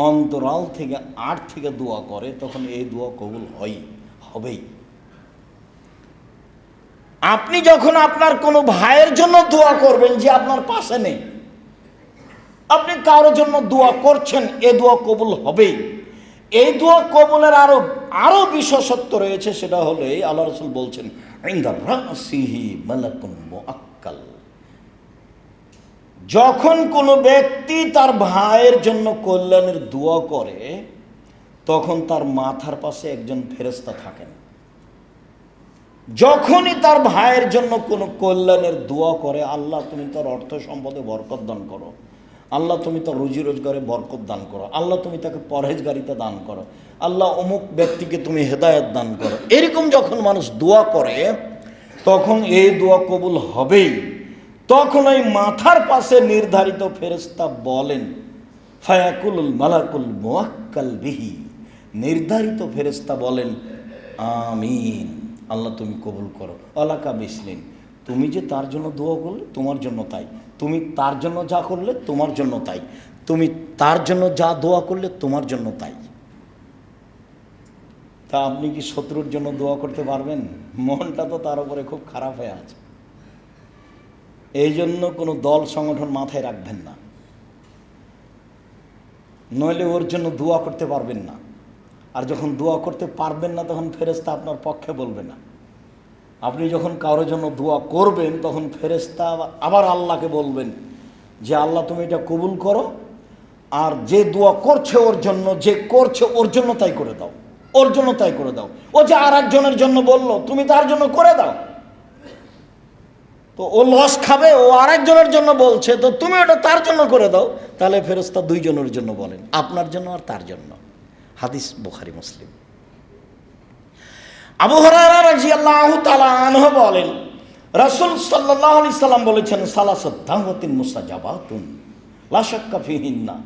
অন্তরাল থেকে, আট থেকে দোয়া করে, তখন এই দোয়া কবুল হবেই। আপনি যখন আপনার কোনো ভাইয়ের জন্য দোয়া করবেন যে আপনার পাশে নেই, আপনি কারোর জন্য দোয়া করছেন, এ দোয়া কবুল হবেই। এই দোয়া কবুলের আরো বিশেষত্ব রয়েছে, সেটা হলো এই আল্লাহ রাসূল বলছেন, ইনদা রাসিহি মালাকুন মুআক্কাল। যখন কোনো ব্যক্তি তার ভাইয়ের জন্য কল্যাণের দোয়া করে, তখন তার মাথার পাশে একজন ফেরেশতা থাকেন। যখনই তার ভাইয়ের জন্য কোনো কল্যাণের দোয়া করে, আল্লাহ তুমি তার অর্থ সম্পদে বরকত দান করো, আল্লাহ তুমি তার রুজি রোজগারে বরকত দান করো, আল্লাহ তুমি তাকে পরহেজগারিতা দান করো, আল্লাহ অমুক ব্যক্তিকে তুমি হেদায়েত দান করো, এরকম যখন মানুষ দোয়া করে, তখন এই দোয়া কবুল হবেই। তখন ওই মাথার পাশে নির্ধারিত ফেরেশতা বলেন, ফায়াকুলুল মালাকুল মুআক্কাল বিহি, নির্ধারিত ফেরেশতা বলেন, আমিন, আল্লাহ তুমি কবুল করো। আলাকা বিসলিন, তুমি যে তার জন্য দোয়া করলে তোমার জন্য তাই, তুমি তার জন্য যা করলে তোমার জন্য তাই, তুমি তার জন্য যা দোয়া করলে তোমার জন্য তাই। তা আপনি কি শত্রুর জন্য দোয়া করতে পারবেন? মনটা তো তার উপরে খুব খারাপ হয়ে আছে। এই জন্য কোনো দল সংগঠন মাথায় রাখবেন না, নইলে ওর জন্য দোয়া করতে পারবেন না। আর যখন দোয়া করতে পারবেন না, তখন ফেরেশতা আপনার পক্ষে বলবে না। আপনি যখন কারোর জন্য দোয়া করবেন, তখন ফেরেশতা আবার আল্লাহকে বলবেন যে আল্লাহ তুমি এটা কবুল করো, আর যে দোয়া করছে ওর জন্য, যে করছে ওর জন্য তাই করে দাও, ওর জন্য তাই করে দাও। ও যে আর একজনের জন্য বললো, তুমি তার জন্য করে দাও। তো ও লস খাবে, ও আরেকজনের জন্য বলছে, তো তুমি ওটা তার জন্য করে দাও। তাহলে ফেরেশতা দুইজনের জন্য বলেন, আপনার জন্য আর তার জন্য। হাদিস বুখারী মুসলিম। আবু হুরায়রা রাদিয়াল্লাহু তাআলা আনহু বলেন, রাসূল সাল্লাল্লাহু আলাইহি সাল্লাম বলেছেন, সালাসাত দাওয়াতিন মুস্তাজাবাতুন লা শাক্কা ফিহিন্না,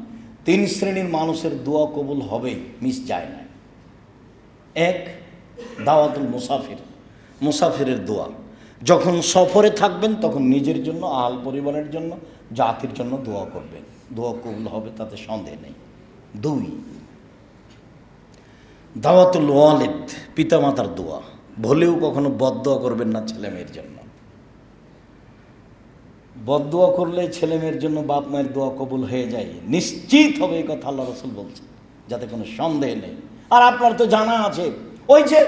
তিন শ্রেণীর মানুষের দোয়া কবুল হবে, মিস যায় না। এক, দাওয়াতুল মুসাফির, মুসাফিরের দোয়া। যখন সফরে থাকবেন, তখন নিজের জন্য, আহল পরিবারের জন্য, জাতির জন্য দোয়া করবেন, দোয়া কবুল হবে, তাতে সন্দেহ নেই। দুই, দাওয়াতুল ওয়ালিদ, পিতামাতার দোয়া। ভুলেও কখনো বদদোয়া করবেন না ছেলে মেয়ের জন্য। বদদোয়া করলে ছেলে মেয়ের জন্য বাপ মায়ের দোয়া কবুল হয়ে যায়, নিশ্চিত হবে, এই কথা আল্লাহ রাসূল বলছেন, যাতে কোনো সন্দেহ নেই। আর আপনার তো জানা আছে, ওই যে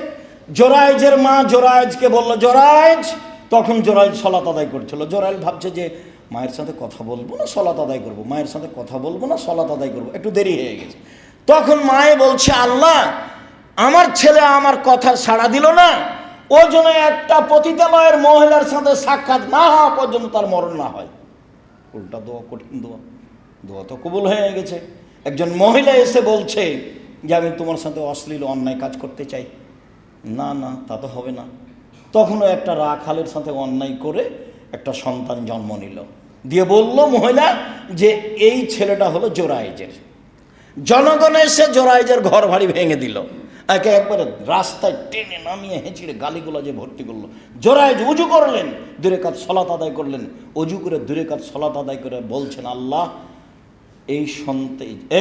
জোরায়েজের মা জোরায়েজকে বলল, জোরায়েজ, তখন জোরায়েজ সালাত আদায় করছিল। জোরায়েজ ভাবছে যে মায়ের সাথে কথা বলবো না সালাত আদায় করবো, মায়ের সাথে কথা বলবো না সালাত আদায় করবো, একটু দেরি হয়ে গেছে। তখন মায়ে বলছে, আল্লাহ আমার ছেলে আমার কথা সাড়া দিল না, ও যেন একটা পতিতালয়ের মহিলার সাথে সাক্ষাৎ না হওয়া পর্যন্ত তার মরণ না হয়। উল্টা দোয়া, কঠিন দোয়া, দোয়া তো কবুল হয়ে গেছে। একজন মহিলা এসে বলছে যে আমি তোমার সাথে অশ্লীল অন্যায় কাজ করতে চাই। না না, তা তো হবে না। তখনও একটা রাখালের সাথে অন্যায় করে একটা সন্তান জন্ম নিল, দিয়ে বলল মহিলা যে এই ছেলেটা হলো জোরায়েজের। জনগণ এসে জোরায়েজের ঘর বাড়ি ভেঙে দিল, একে একবারে রাস্তায় টেনে নামিয়ে হেঁচড়ে গালিগুলা যে ভর্তি করলো। জোরায়েজ উজু করলেন, 2 রাকাত সালাত আদায় করলেন, উজু করে 2 রাকাত সালাত আদায় করে বলছেন, আল্লাহ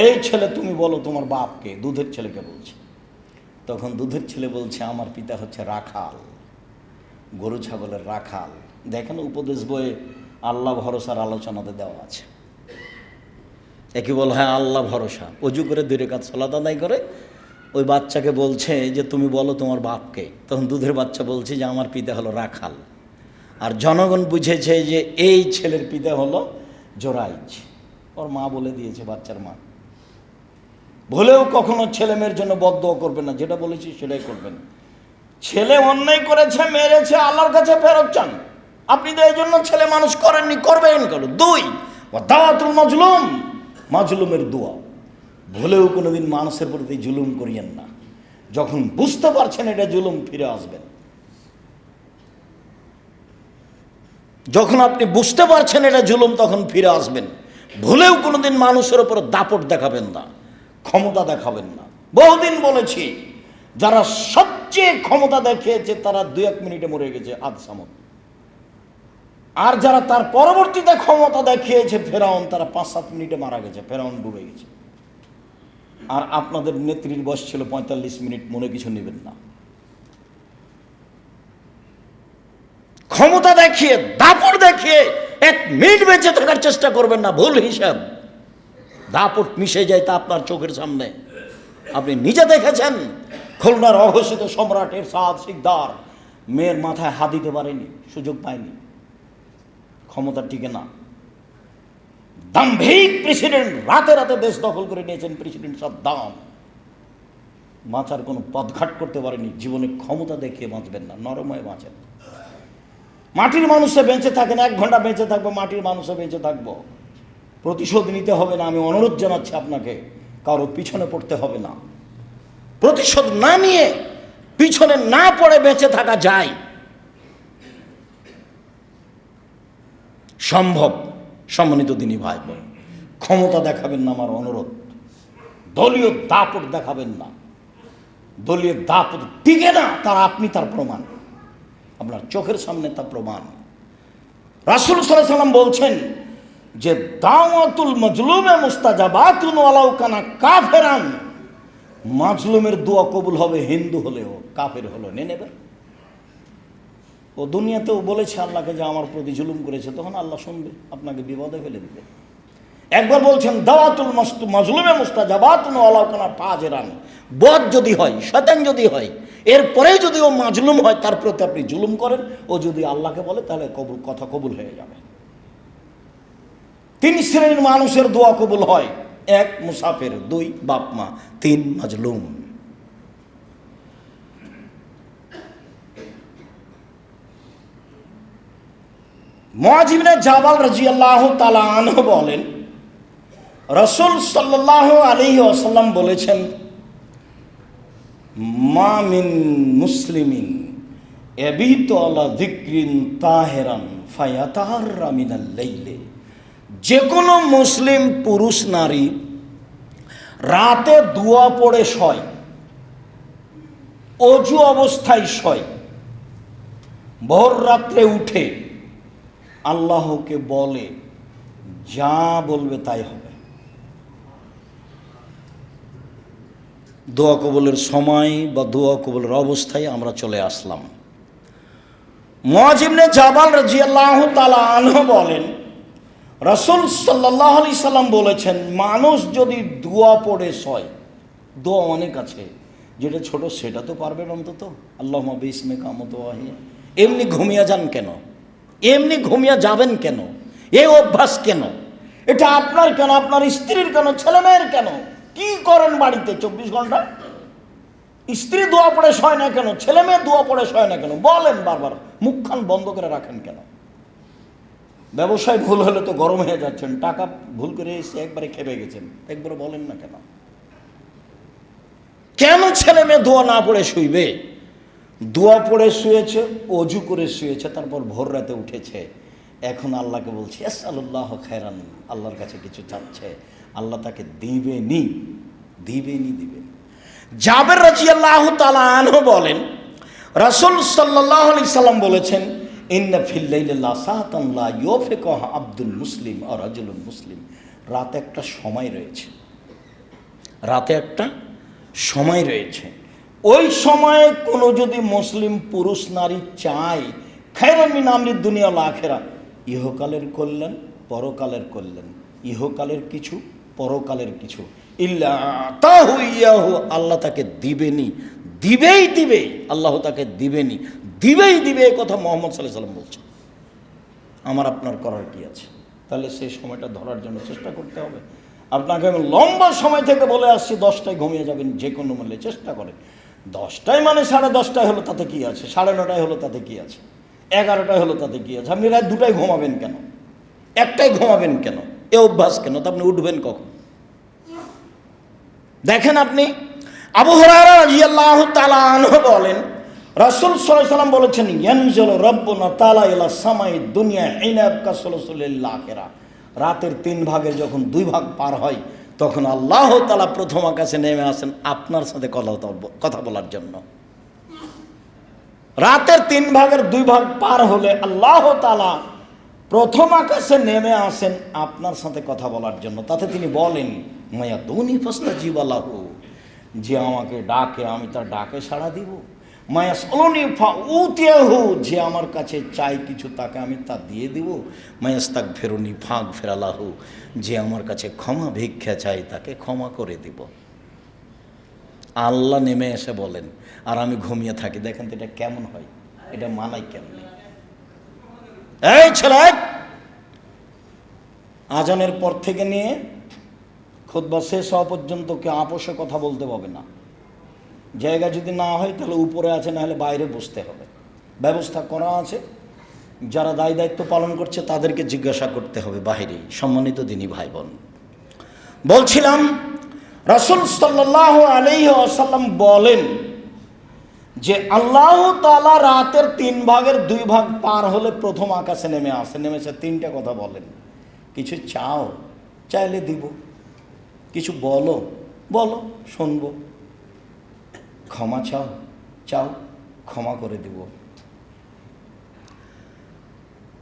এই ছেলে তুমি বলো তোমার বাপকে, দুধের ছেলেকে বলছে। তখন দুধের ছেলে বলছে, আমার পিতা হচ্ছে রাখাল, গরু ছাগলের রাখাল। দেখেন উপদেশ বইয়ে আল্লাহ ভরসার আলোচনাতে দেওয়া আছে। একে বল, হ্যাঁ আল্লাহ ভরসা। অজু করে 2 রাকাত সালাত আদায় করে ওই বাচ্চাকে বলছে যে তুমি বলো তোমার বাপকে। তখন দুধের বাচ্চা বলছে যে আমার পিতা হলো রাখাল। আর জনগণ বুঝেছে যে এই ছেলের পিতা হলো জোরায়েজ। ওর মা বলে দিয়েছে, বাচ্চার মা। ভুলেও কখনো ছেলে মেয়ের জন্য বদদোয়া করবেন না, যেটা বলেছি সেটাই করবেন। ছেলে অন্যায় করেছে, মেরেছে, আল্লাহর কাছে ফেরত চান। আপনি তো এই জন্য ছেলে মানুষ করেননি, করবেন কেন? 2, দাওয়াতুল মাজলুম, মাজলুমের দোয়া। ভুলেও কোনোদিন মানুষের প্রতি জুলুম করিয়েন না। যখন বুঝতে পারছেন এটা জুলুম, ফিরে আসবেন। যখন আপনি বুঝতে পারছেন এটা জুলুম, তখন ফিরে আসবেন। ভুলেও কোনোদিন মানুষের উপর দাপট দেখাবেন না, ক্ষমতা দেখাবেন না। বহুদিন বলেছি, যারা সবচেয়ে ক্ষমতা দেখিয়েছে তারা 2-1 মিনিটে মরে গেছে, আদ সামদ। আর যারা তার পরবর্তীতে ক্ষমতা দেখিয়েছে, ফেরাউন, তারা 5-7 মিনিটে মারা গেছে, ফেরাউন ডুবে গেছে। আর আপনাদের নেত্রীর বয়স ছিল 45 মিনিট, মনে কিছু নেবেন না। ক্ষমতা দেখিয়ে, দাপট দেখিয়ে 1 মিনিট বেঁচে থাকার চেষ্টা করবেন না, ভুল হিসাব। দাপট মিশে যায় তা আপনার চোখের সামনে, আপনি নিজে দেখেছেন। খুলনার অঘোষিত সম্রাট এরশাদ শিকদার মেয়ের মাথায় হাত দিতে পারেনি, সুযোগ পায়নি, ক্ষমতা টিকে না। দাম্ভিক প্রেসিডেন্ট, রাতে রাতে দেশ দখল করে নিয়েছেন প্রেসিডেন্ট সাদ্দাম, বাঁচার কোনো পথঘাট করতে পারেনি। জীবনে ক্ষমতা দেখিয়ে বাঁচবেন না, নরম হয়ে বাঁচেন। মাটির মানুষে বেঁচে থাকেন, 1 ঘন্টা বেঁচে থাকবো, মাটির মানুষে বেঁচে থাকবো। প্রতিশোধ নিতে হবে না, আমি অনুরোধ জানাচ্ছি আপনাকে, কারো পিছনে পড়তে হবে না। প্রতিশোধ না নিয়ে, পিছনে না পড়ে বেঁচে থাকা যায়, সম্ভব। সম্মানিত দিনী ভাই বোন, ক্ষমতা দেখাবেন না, আমার অনুরোধ। দলীয় দাপট দেখাবেন না, দলীয় দাপট টিকে না, আপনি তার প্রমাণ, আপনার চোখের সামনে তা প্রমাণ। রাসূল সাল্লাল্লাহু আলাইহি ওয়াসাল্লাম বলছেন যে দাওয়াতুল মাজলুমে মুস্তাজাবাতুন ওয়ালাউ কানা কাফেরান, মাজলুমের দোয়া কবুল হবে হিন্দু হলেও, কাফের হলেও। নেবে ও দুনিয়াতেও বলেছে আল্লাহকে যে আমার প্রতি জুলুম করেছে, তখন আল্লাহ শুনবে, আপনাকে বিপদে ফেলে দিবে। একবার বলছেন দাওয়াতুল মাজলুমে মুস্তাজাবাতুন ওয়ালাউ কানা ফাজিরান, বদ যদি হয়, শয়তান যদি হয়, এরপরেই যদি ও মাজলুম হয়, তার প্রতি আপনি জুলুম করেন, ও যদি আল্লাহকে বলে তাহলে কথা কবুল হয়ে যাবে। 3 শ্রেণীর মানুষের দোয়া কবুল হয়: 1 মুসাফির, 2 বাপ মা, 3 মাজলুম। মুআয ইবনে জাবাল রাদিয়াল্লাহু তাআলা আনহু বলেন, রাসূল সাল্লাল্লাহু আলাইহি ওয়াসাল্লাম বলেছেন, মা মিন মুসলিমিন ইয়াবিতু আলা যিকরিন তাহিরান ফায়াতাহাররা মিনাল লাইলি, যে কোনো মুসলিম পুরুষ নারী রাতে দোয়া পড়ে শয়, অজু অবস্থায় শয়, ভোর রাত্রে উঠে আল্লাহকে বলে, যা বলবে তাই হবে। দোয়া কবুলের সময় বা দোয়া কবুলের অবস্থায় আমরা চলে আসলাম। মুআয ইবনে জাবাল রাদিয়াল্লাহু তাআলা আনহু বলেন, রাসূল সাল্লাল্লাহু আলাইহি সাল্লাম বলেছেন, মানুষ যদি দোয়া পড়ে শয়, দোয়া অনেক আছে, যেটা ছোট সেটা তো পারবেন অন্তত, আল্লাহুম্মা বিসমিকা মুতওয়াহিয়া। এমনি ঘুমিয়ে যান কেন? এমনি ঘুমিয়ে যাবেন কেন? এই অভ্যাস কেন? এটা আপনার কেন, আপনার স্ত্রীর কেন, ছেলে মেয়ের কেন? কি করেন বাড়িতে 24 ঘন্টা? স্ত্রী দোয়া পড়ে শয় না কেন? ছেলে মেয়ে দোয়া পড়ে শয় না কেন? বলেন বারবার, মুখখান বন্ধ করে রাখেন কেন? ব্যবসায় ভুল হলে তো গরম হয়ে যাচ্ছেন, টাকা ভুল করে এসে একবারে খেপে গেছেন, একবারে বলেন না কেন? কেন ছেলে মেয়ে দোয়া না পড়ে শুইবে? দোয়া পড়ে শুয়েছে, অজু করে শুয়েছে, তারপর ভোর রাতে উঠেছে, এখন আল্লাহকে বলছে আসআলুল্লাহ খায়রান, আল্লাহর কাছে কিছু চাচ্ছে, আল্লাহ তাকে দিবেনি, দিবেন। জাবের রাদিয়াল্লাহু তাআলা আনহু বলেন, রাসূল সাল্লাল্লাহু আলাইহি সাল্লাম বলেছেন, ইন্না ফিল লাইলি লাসাতান লা ইউফিকুহা আব্দুল মুসলিম আর রাজুলুল মুসলিম, রাতে একটা সময় রয়েছে, রাতে একটা সময় রয়েছে। ওই সময়ে কোনো যদি মুসলিম পুরুষ নারী চায় খায়রান মিন আমরিদ দুনিয়া ওয়াল আখিরা, ইহকালের কল্যাণ, পরকালের কল্যাণ, ইহকালের কিছু, পরকালের কিছু, ইল্লা আতাহু ইয়াহু, আল্লাহ তাকে দিবেনি, দিবে, আল্লাহ তাকে দিবেনি, দিবে। এই কথা মুহাম্মদ সাল্লাল্লাহু আলাইহি ওয়াসাল্লাম বলছেন। আমার আপনার করার কি আছে? তাহলে সেই সময়টা ধরার জন্য চেষ্টা করতে হবে। আপনাকে আমি লম্বা সময় থেকে বলে আসছি 10টায় ঘুমিয়ে যাবেন, যে কোনো মূল্যে চেষ্টা করেন। 10টায় মানে 10:30 হলো তাতে কি আছে, 9:30 হলো তাতে কি আছে, 11টায় হলো তাতে কি আছে? আপনি রাত 2টায় ঘুমাবেন কেন, 1টায় ঘুমাবেন কেন? এ অভ্যাস কেন? তো আপনি উঠবেন কখন? দেখেন আপনি, আবু হুরায়রা রাদিয়াল্লাহু তাআলা আনহু বলেন, রাসূল সাল্লাল্লাহু আলাইহি ওয়াসাল্লাম বলেছেন, ইয়ানজিলু রাব্বুনা তাআলা ইলা সামাই দুনিয়া হিনা ইয়াবকা সুলুসুল আখিরা। রাতের 3 ভাগের যখন 2 ভাগ পার হয়, তখন আল্লাহ তাআলা প্রথম আকাশে নেমে আসেন আপনার সাথে কথা বলার জন্য। রাতের 3 ভাগের 2 ভাগ পার হলে আল্লাহ তাআলা প্রথম আকাশে নেমে আসেন আপনার সাথে কথা বলার জন্য। তাতে তিনি বলেন, মায়া দুনি ফাস্তাজিবা লাহু, যে আমাকে ডাকে আমি তার ডাকে সাড়া দিব। মায়া সলনি ফাউতিয়াহু, যে আমার কাছে চাই কিছু তাকে আমি তা দিয়ে দিব। মায়াস্তাক ফেরুনি ফাঁক ফেরালাহু, যে আমার কাছে ক্ষমা ভিক্ষা চাই তাকে ক্ষমা করে দিব। আল্লাহ নেমে এসে বলেন আর আমি ঘুমিয়ে থাকি। দেখেন তো এটা কেমন হয়, এটা মানাই কেমনি? এই ছেলে, আজানের পর থেকে নিয়ে খুতবা শেষ হওয়া পর্যন্ত কে আপোষে কথা বলতে পারবে না। জায়গা যদি না হয় তাহলে উপরে আছে, না হলে বাইরে বসতে হবে। ব্যবস্থা করা আছে, যারা দায় দায়িত্ব পালন করছে তাদেরকে জিজ্ঞাসা করতে হবে বাইরেই। সম্মানিত দিনী ভাই বোন, বলছিলাম রাসূল সাল্লাল্লাহু আলাইহি ওয়াসাল্লাম বলেন যে আল্লাহ তাআলা রাতের 3 ভাগের 2 ভাগ পার হলে প্রথম আকাশে নেমে আসে। নেমেছে 3টা কথা বলেন, কিছু চাও, চাইলে দিব, কিছু বলো, বলো, শুনবো, ক্ষমা চাও, চাও, ক্ষমা করে দিব।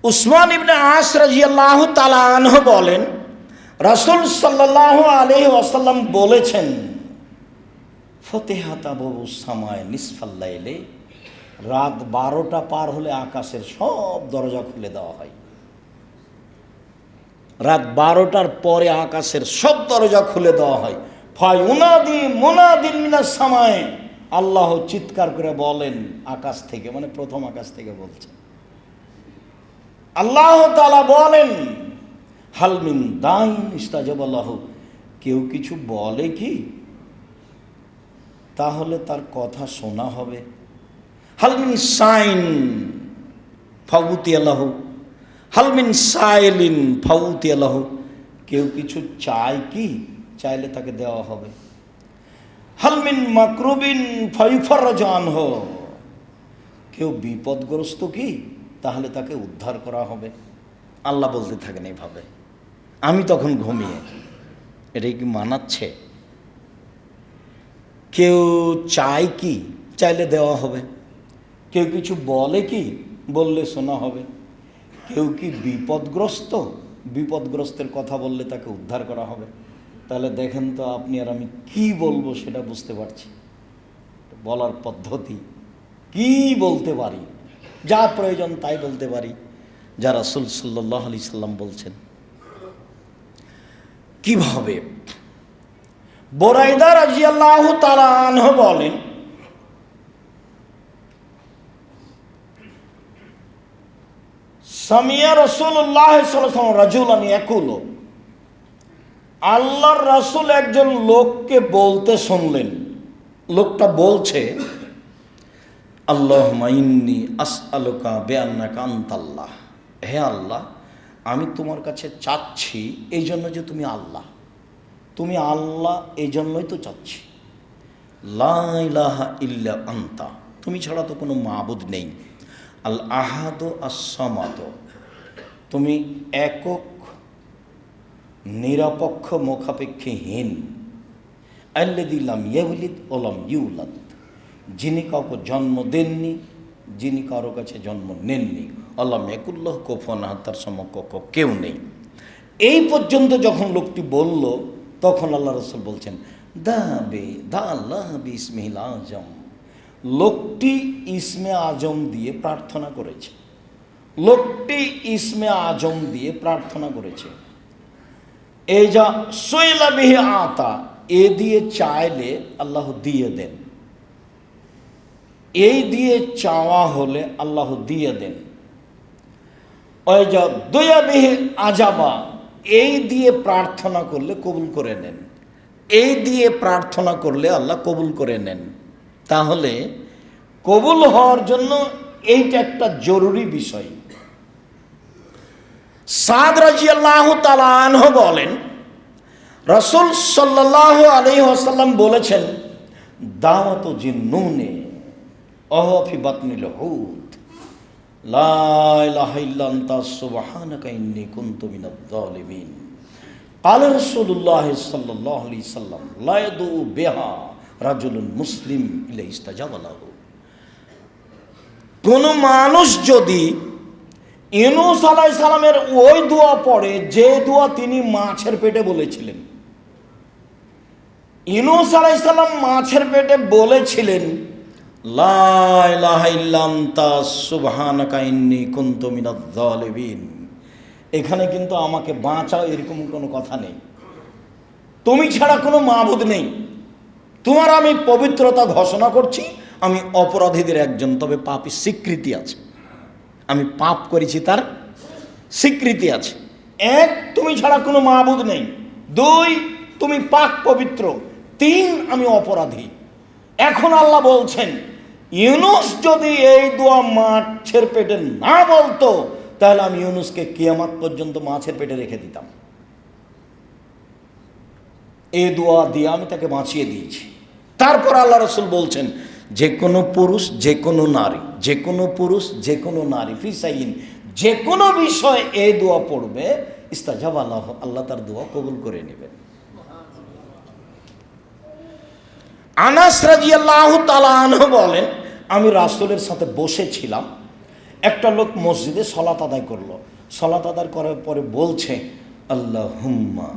উসমান ইবনে আস রাদিয়াল্লাহু তাআলা আনহু বলেন, রাসূল সাল্লাল্লাহু আলাইহি ওয়াসাল্লাম বলেছেন, ফতিহাত আবওয়াবুস সামায়ে নিসফাল লাইলে, রাত 12টা পার হলে আকাশের সব দরজা খুলে দেওয়া হয়। রাত 12টার পরে আকাশের সব দরজা খুলে দেওয়া হয়। ফায়ুনাদি মুনাদিন মিনাস সামায়ে, আল্লাহ চিৎকার করে বলেন আকাশ থেকে, মানে প্রথম আকাশ থেকে বলছেন। আল্লাহ তাআলা বলেন, হাল মিন দাইন ইস্তাজাবা লাহু, কেউ কিছু বলে কি তাহলে তার কথা শোনা হবে। হাল মিন সাইন ফাউতিয়া লাহু, হাল মিন সাইলিন ফাউতিয়া লাহু, কেউ কিছু চায় কি, চাইলে তাকে দেওয়া হবে। হাল মিন মাকরুবিন ফায়ুফারজা আনহু, কেউ বিপদগ্রস্ত কি, তাহলে তাকে উদ্ধার করা হবে। আল্লাহ বলতে থাকেন এইভাবে, আমি তখন ঘুমিয়ে। এটাই কি মানাচ্ছে? কেউ চায় কি, চাইলে দেওয়া হবে। কেউ কিছু বলে কি, বললে শোনা হবে। কেউ কি বিপদগ্রস্ত, বিপদগ্রস্তের কথা বললে তাকে উদ্ধার করা হবে। তাহলে দেখেন তো আপনি আর আমি কি বলবো সেটা বুঝতে পারছি। বলার পদ্ধতি কি বলতে পারি, যা প্রয়োজন তাই বলতে পারি, যা রাসূল সাল্লাল্লাহু আলাইহি সাল্লাম বলছেন। কিভাবে? বুরাইদা রাদিয়াল্লাহু তাআলা আনহু বলেন, সামিয়া রাসূলুল্লাহ সাল্লাল্লাহু আলাইহি ওয়াসাল্লাম রাজুলান ইয়াকুলু, আল্লাহর রাসূল একজন লোককে বলতে শুনলেন। লোকটা বলছে, আল্লাহুম্মা ইন্নী আসআলুকা বিআন্নাকা আনতাল্লাহ, হে আল্লাহ, আমি তোমার কাছে চাচ্ছি এই জন্য যে তুমি আল্লাহ, তুমি আল্লাহ, এই জন্যই তো চাচ্ছি। লা ইলাহা ইল্লা আনতা, তুমি ছাড়া তো কোনো মাবুদ নেই। আল আহাদু আস-সামাদ, তুমি একক, নিরপেক্ষ, মুখাপেক্ষীহীন। আল্লাযী লাম ইয়ালিদ ওয়া লাম ইউলাদ, যিনি কাউকে জন্ম দেননি, যিনি কারো কাছে জন্ম নেননি। আল্লাহ মেকুল্লাহ কুফুয়ান আহাদ, তার সমকক্ষ কেউ নেই। এই পর্যন্ত যখন লোকটি বলল, তখন আল্লাহ রাসূল বলছেন, দা আল্লাহ বিসমিহিল আজম, লোকটি ইসমে আজম দিয়ে প্রার্থনা করেছে। লোকটি ইসমে আজম দিয়ে প্রার্থনা করেছে। এই যা সুইলা বিহি আতা, এ দিয়ে চাইলে আল্লাহ দিয়ে দেন, এই দিয়ে চাওয়া হলে আল্লাহ দিয়ে দেন। ওই যা দুয়া বিহি আজাবা, এই দিয়ে প্রার্থনা করলে কবুল করে নেন, এই দিয়ে প্রার্থনা করলে আল্লাহ কবুল করে নেন। তাহলে কবুল হওয়ার জন্য এইটা একটা জরুরি বিষয়। সাদ রাদিয়াল্লাহু তাআলা আনহু বলেন, রাসূল সাল্লাল্লাহু আলাইহি ওয়াসাল্লাম বলেছেন, দাওয়াতু জিন্নুনে ওয়া ফি বাতনিল হুত লা ইলাহা ইল্লা আনতা সুবহানাকা ইন্নী কুনতু মিনাজ জালিমিন। ক্বালা রাসূলুল্লাহ সাল্লাল্লাহু আলাইহি সাল্লাম লা ইয়াদু বিহা রাজুলুন মুসলিম ইল্লা ইস্তাজাবা লাহু। কোন মানুষ যদি ইউনূস আলাইহিস সালামের ওই দোয়া পড়ে যে দোয়া তিনি মাছের পেটে বলেছিলেন, ইউনূস আলাইহিস সালাম মাছের পেটে বলেছিলেন লা ইলাহা ইল্লা আনতা সুবহানাকা ইন্নী কুনতু মিনাজ জালিমিন। এখানে কিন্তু আমাকে বাঁচাও এরকম কোনো কথা নেই, তুমি ছাড়া কোনো মাবুদ নেই, তোমার আমি পবিত্রতা ঘোষণা করছি, আমি অপরাধীদের একজন, তবে পাপী স্বীকৃতি আছে, আমি পাপ করেছি তার স্বীকৃতি আছে। এক, তুমি ছাড়া কোনো মাবুদ নেই। দুই, তুমি পাক পবিত্র। তিন, আমি অপরাধী। এখন আল্লাহ বলছেন ইউনূস যদি এই দোয়া মাছের পেটে না বলতো তাহলে আমি ইউনূসকে কিয়ামত পর্যন্ত মাছের পেটে রেখে দিতাম। এই দোয়া দিয়ে আমি তাকে বাঁচিয়ে দিয়েছি। তারপর আল্লাহ রাসূল বলছেন যে কোনো পুরুষ যে কোনো নারী, যে কোনো পুরুষ যে কোনো নারী ফিসাইন যে কোনো বিষয়ে এই দোয়া পড়বে ইস্তাজাবা লাহু, আল্লাহ তার দোয়া কবুল করে নেবেন। আনাস রাদিয়াল্লাহু তাআলা আনহু বলেন আমি রাসূলের সাথে বসেছিলাম, একটা লোক মসজিদে সালাত আদায় করলো, সালাত আদায় করার পরে বলছে আল্লাহুম্মা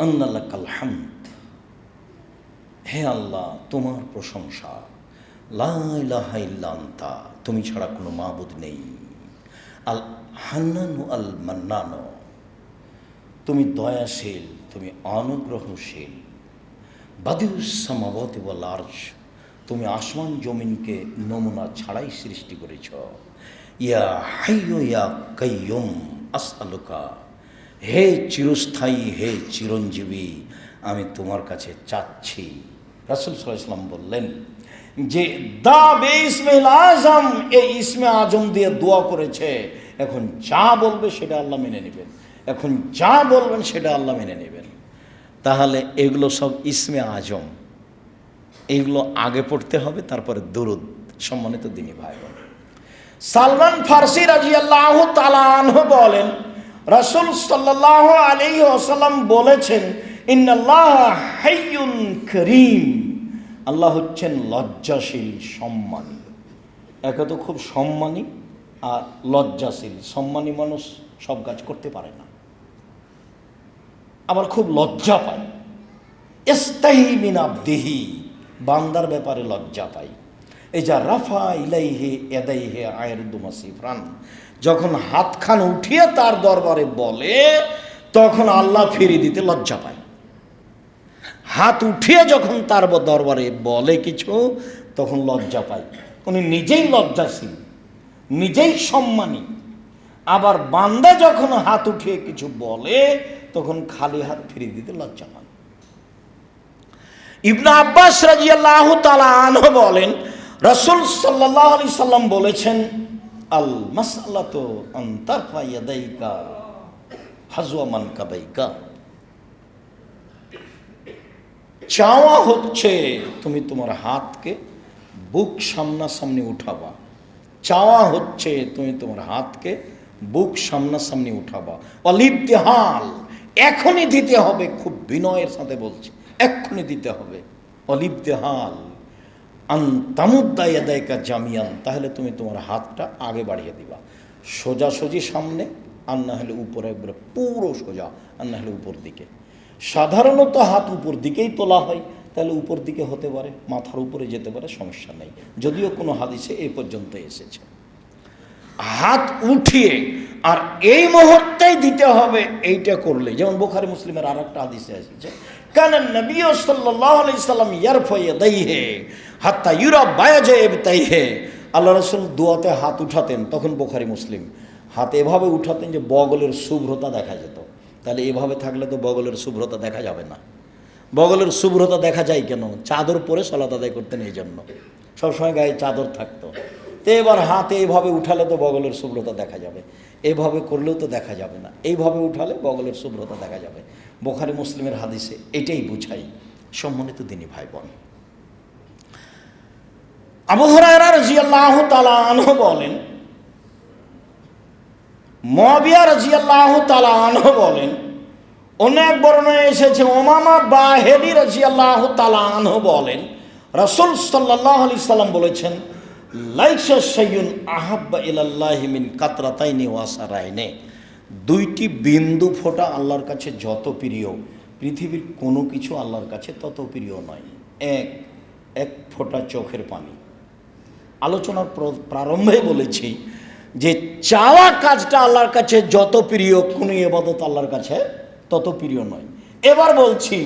আন্না লাকাল হামদ, হে আল্লাহ তোমার প্রশংসা, লা ইলাহা ইল্লা আনতা, তুমি ছাড়া কোনো মাবুদ নেই, আল হান্নানু আল মান্নানু, তুমি দয়াশীল, তুমি অনুগ্রহশীল, বাদিউস সামাওয়াতি ওয়াল আরশ, তুমি আসমান জমিনকে নমুনা ছাড়াই সৃষ্টি করেছ, ইয়া হাইয়্যু ইয়া কাইয়্যুম আসআলুকা, হে চিরস্থায়ী হে চিরঞ্জীবী, আমি তোমার কাছে চাচ্ছি। রাসূল সাল্লাল্লাহু আলাইহি ওয়াসাল্লাম বললেন যে দা বে ইসমিল আজম, এই ইসমে আজম দিয়ে দোয়া করেছে, এখন যা বলবে সেটা আল্লাহ মেনে নেবেন, এখন যা বলবেন সেটা আল্লাহ মেনে নেবেন। তাহলে এগুলো সব ইসমে আজম, এইগুলো আগে পড়তে হবে, তারপরে দুরুদ। সম্মানিত দিনী ভাই বোন, সালমান ফারসি রাদিয়াল্লাহু তাআলা আনহু বলেন রাসূল সাল্লাল্লাহু আলাইহি ওয়াসাল্লাম বলেছেন ইন্নাল্লাহা হাইয়ুন কারীম, আল্লাহ হচ্ছেন লজ্জাশীল সম্মানী। একে তো খুব সম্মানী আর লজ্জাশীল। সম্মানী মানুষ সব কাজ করতে পারে না, আবার খুব লজ্জা পায়। ইস্তাহি মিন আবদিহি, বান্দার ব্যাপারে লজ্জা পাই। এই যা রাফা ইলাইহি ইয়াদাইহি আয়রুদু মাসিফরান, যখন হাতখান উঠিয়ে তার দরবারে বলে তখন আল্লাহ ফিরিয়ে দিতে লজ্জা পায়। হাত উঠিয়ে যখন তার দরবারে বলে কিছু তখন লজ্জা পায়। উনি নিজেই লজ্জাশীল, নিজেই সম্মানী। আবার বান্দা যখন হাত উঠিয়ে কিছু বলে তখন খালি হাত ফিরিয়ে দিতে লজ্জা পায়। ইবনে আব্বাস রাদিয়াল্লাহু তাআলা আনহু বলেন রাসূল সাল্লাল্লাহু আলাইহি সাল্লাম বলেছেন আল মাসআলাতু আন তারফা ইয়াদাইকা হাজওয়া মানকাবাইকা, চাওয়া হচ্ছে তুমি তোমার হাতকে বুক সামনাসামনি উঠাবা। চাওয়া হচ্ছে তুমি তোমার হাতকে বুক সামনাসামনি উঠাবা। অলিবতিহাল, এখনই দিতে হবে, খুব বিনয়ের সাথে বলছি, এক্ষুনি দিতে হবে। অলিবতিহাল আন তামুদ্দা ইয়াদাইকা জামিয়ান, তাহলে তুমি তোমার হাতটা আগে বাড়িয়ে দিবা, সোজাসুজি সামনে, আর না হলে উপরে একবারে পুরো সোজা, আর না হলে উপর দিকে। সাধারণত হাত উপর দিকেই তোলা হয়, তাহলে উপর দিকে হতে পারে, মাথার উপরে যেতে পারে, সমস্যা নেই, যদিও কোনো হাদিসে এই পর্যন্ত এসেছে। হাত উঠিয়ে আর এই মুহূর্তেই দিতে হবে, এইটা করলে, যেমন বুখারী মুসলিমের আর একটা হাদিসে এসেছে কানা নবী সাল্লাল্লাহু আলাইহি সাল্লাম ইয়ারফা ইয়াদাইহি হাত্তা ইউরা বায়াজা ইবতাইহি, আল্লাহ রাসূল দোয়াতে হাত উঠাতেন, তখন বুখারী মুসলিম, হাত এভাবে উঠাতেন যে বগলের শুভ্রতা দেখা যেত। তাহলে এভাবে থাকলে তো বগলের শুভ্রতা দেখা যাবে না। বগলের শুভ্রতা দেখা যায় কেন? চাদর পরে সালাত আদায় করতেন, এই জন্য সবসময় গায়ে চাদর থাকতো। তো এবার হাতে এইভাবে উঠালে তো বগলের শুভ্রতা দেখা যাবে, এইভাবে করলেও তো দেখা যাবে না, এইভাবে উঠালে বগলের শুভ্রতা দেখা যাবে। বুখারী মুসলিমের হাদিসে এটাই বুঝাই। সম্মানিত দিনী ভাই বোন, আবু হুরায়রা রাদিয়াল্লাহু তাআলা আনহু বলেন, মুআবিয়া রাদিয়াল্লাহু তাআলা আনহু বলেন, অনেক বর্ণনায় এসেছে উমামা বাহিলি রাদিয়াল্লাহু তাআলা আনহু বলেন, রাসূল সাল্লাল্লাহু আলাইহি সাল্লাম বলেছেন, লাইসা শাইউন আহাব্বা ইলাল্লাহি মিন কাতরাতাইনি ওয়া সারাইনি। দুইটি বিন্দু ফোঁটা আল্লাহর কাছে যত প্রিয়, পৃথিবীর কোনো কিছু আল্লাহর কাছে তত প্রিয় নয়। এক ফোঁটা চোখের পানি। আলোচনার প্রারম্ভে বলেছি যে চাওয়া কাজটা আল্লাহর কাছে যত প্রিয়, কোনো ইবাদত আল্লাহর কাছে তত প্রিয় নয়। এবার বলছি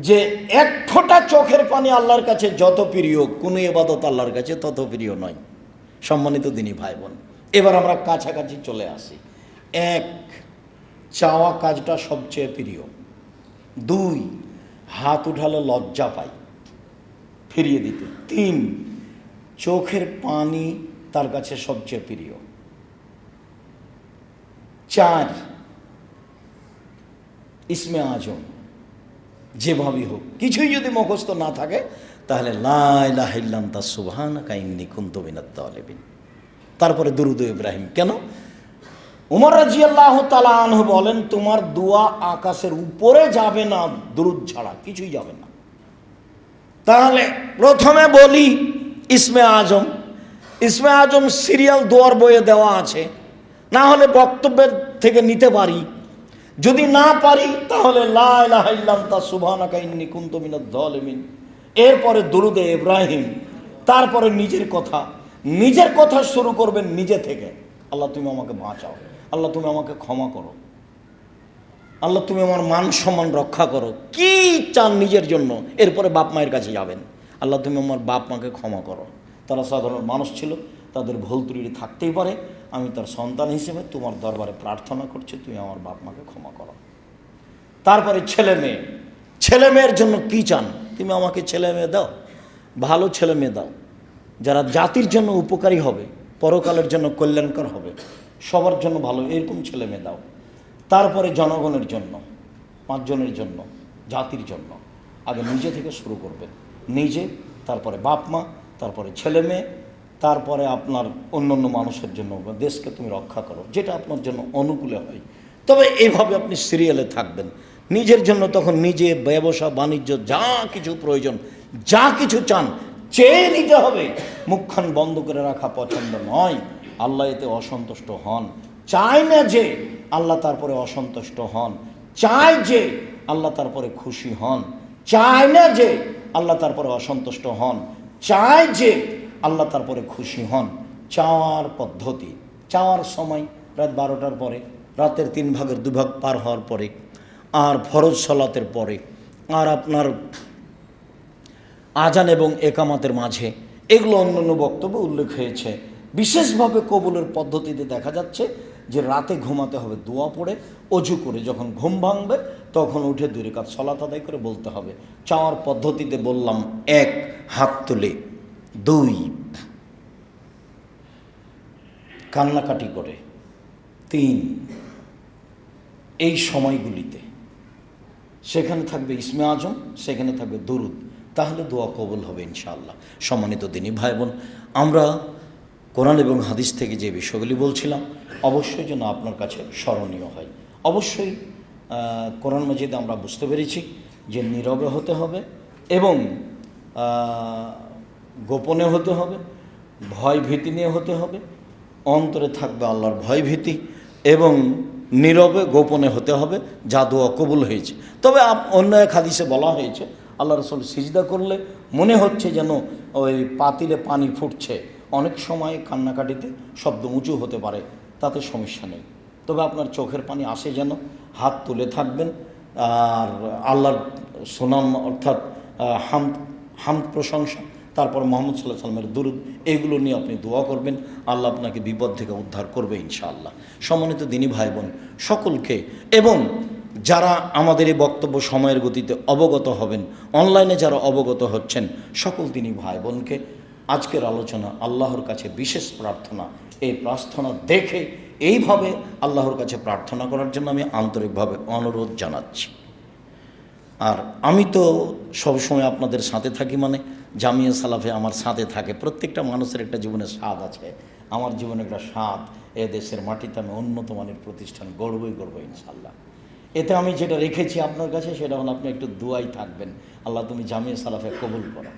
যে এক ফোঁটা চোখের পানি আল্লাহর কাছে যত প্রিয়, কোনো ইবাদত আল্লাহর কাছে তত প্রিয় নয়। সম্মানিত দিনী ভাই বোন, এবার আমরা কাছাকাছি চলে আসি। এক, চাওয়া কাজটা সবচেয়ে প্রিয়। দুই, হাত উঠালে লজ্জা পাই ফিরিয়ে দিতে। তিন, চোখের পানি তার কাছে সবচেয়ে প্রিয়। চার, ইসমে আজম যেভাবেই হোক, কিছুই যদি মুখস্থ না থাকে তাহলে লা ইলাহা ইল্লা আনতা সুবহানাকা ইন্নী কুনতু মিনাজ জালিমিন। তারপরে দুরূদ ইব্রাহিম। কেন? উমর রাদিয়াল্লাহু তাআলা আনহু বলেন, তোমার দোয়া আকাশের উপরে যাবে না দুরূদ ছাড়া, কিছুই যাবে না। তাহলে প্রথমে বলি ইসমে আজম। ইসমে আজম সিরিয়াল দোয়ার বইয়ে দেওয়া আছে, না হলে বক্তব্যের থেকে নিতে পারি। যদি না পারি তাহলে লা ইলাহা ইল্লা আনতা সুবহানাকা ইন্নী কুনতু মিনাজ জালিমিন। এরপরে দুরূদে ইব্রাহিম। তারপরে নিজের কথা শুরু করবেন নিজে থেকে। আল্লাহ তুমি আমাকে বাঁচাও, আল্লাহ তুমি আমাকে ক্ষমা করো, আল্লাহ তুমি আমার মান সম্মান রক্ষা করো। কি চান নিজের জন্য? এরপরে বাপ মায়ের কাছে যাবেন, আল্লাহ তুমি আমার বাপ মাকে ক্ষমা করো, তারা সাধারণ মানুষ ছিল, তাদের ভুল ত্রুটি থাকতেই পারে, আমি তার সন্তান হিসেবে তোমার দরবারে প্রার্থনা করছি, তুমি আমার বাপ মাকে ক্ষমা করো। তারপরে ছেলে মেয়ের জন্য কি চান? তুমি আমাকে ছেলে মেয়ে দাও, ভালো ছেলে মেয়ে দাও, যারা জাতির জন্য উপকারী হবে, পরকালের জন্য কল্যাণকর হবে, সবার জন্য ভালো, এরকম ছেলে মেয়ে দাও। তারপরে জনগণের জন্য, 5 জনের জন্য, জাতির জন্য। আগে নিজে থেকে শুরু করবেন, নিজে, তারপরে বাপ মা, তারপরে ছেলে মেয়ে, তারপরে আপনার অন্য মানুষের জন্য। দেশকে তুমি রক্ষা করো, যেটা আপনার জন্য অনুকূলে হয়। তবে এইভাবে আপনি সিরিয়ালে থাকবেন। নিজের জন্য তখন নিজে ব্যবসা বাণিজ্য যা কিছু প্রয়োজন, যা কিছু চান চেয়ে নিতে হবে। মুখখান বন্ধ করে রাখা পছন্দ নয়। আল্লাহ এতে অসন্তুষ্ট হন। চাই না যে আল্লাহ তারপরে অসন্তুষ্ট হন, চাই যে আল্লাহ তারপরে খুশি হন। চায় না যে আল্লাহ তারপরে অসন্তুষ্ট হন, চায় যে আল্লাহ তারপরে খুশি হন। চাওয়ার পদ্ধতি, চাওয়ার সময় রাত 12টার পরে, রাতের 3 ভাগের 2 ভাগ পার হওয়ার পরে, আর ফরজ সালাতের পরে, আর আপনার আজান এবং একামাতের মাঝে। এগুলো অন্যান্য বক্তব্যে উল্লেখ হয়েছে। বিশেষভাবে কবুলের পদ্ধতিতে দেখা যাচ্ছে যে রাতে ঘুমাতে হবে দোয়া পড়ে, অজু করে যখন ঘুম ভাঙবে তখন উঠে 2 রাকাত সালাত আদায় করে বলতে হবে। চাওয়ার পদ্ধতিতে বললাম, 1, হাত তুলে। 2, কান্নাকাটি করে। 3, এই সময়গুলিতে সেখানে থাকবে ইসমে আজম, সেখানে থাকবে দুরুদ, তাহলে দোয়া কবুল হবে ইনশাআল্লাহ। সম্মানিত দিনী ভাই বোন, আমরা কোরআন এবং হাদিস থেকে যে বিষয়গুলি বলছিলাম অবশ্যই যেন আপনার কাছে স্মরণীয় হয়। অবশ্যই কোরআন মাজিদে আমরা বুঝতে পেরেছি যে নীরবে হতে হবে এবং গোপনে হতে হবে, ভয় ভীতি নিয়ে হতে হবে, অন্তরে থাকবে আল্লাহর ভয় ভীতি, এবং নীরবে গোপনে হতে হবে, যা দোয়া কবুল হয়েছে। তবে অন্য এক হাদিসে বলা হয়েছে আল্লাহ রসুল সিজদা করলে মনে হচ্ছে যেন ওই পাতিলে পানি ফুটছে। অনেক সময় কান্নাকাটিতে শব্দ উঁচু হতে পারে, তাতে সমস্যা নেই। তবে আপনার চোখের পানি আসে যেন, হাত তুলে থাকবেন, আর আল্লাহর সুনাম অর্থাৎ হামদ প্রশংসা, তারপর মুহাম্মদ সাল্লাল্লাহু আলাইহি ওয়াসাল্লামের দুরূদ, এগুলো নিয়ে আপনি দোয়া করবেন। আল্লাহ আপনাকে বিপদ থেকে উদ্ধার করবে ইনশাআল্লাহ। সম্মানিত দিনী ভাই বোন সকলকে, এবং যারা আমাদের এই বক্তব্য সময়ের গতিতে অবগত হবেন, অনলাইনে যারা অবগত হচ্ছেন, সকল দিনী ভাই বোনকে আজকের আলোচনা আল্লাহর কাছে বিশেষ প্রার্থনা, এই প্রার্থনা দেখে এইভাবে আল্লাহর কাছে প্রার্থনা করার জন্য আমি আন্তরিকভাবে অনুরোধ জানাচ্ছি। আর আমি তো সবসময় আপনাদের সাথে থাকি, মানে জামিয়া সালাফে আমার সাথে থাকে। প্রত্যেকটা মানুষের একটা জীবনে স্বাদ আছে, আমার জীবনে একটা স্বাদ, এ দেশের মাটিতে আমি উন্নত মানের প্রতিষ্ঠান গড়বই গড়বো ইনশাল্লাহ। এতে আমি যেটা রেখেছি আপনার কাছে সেটা হলো আপনি একটু দুয়াই থাকবেন, আল্লাহ তুমি জামিয়া সালাফে কবুল করো।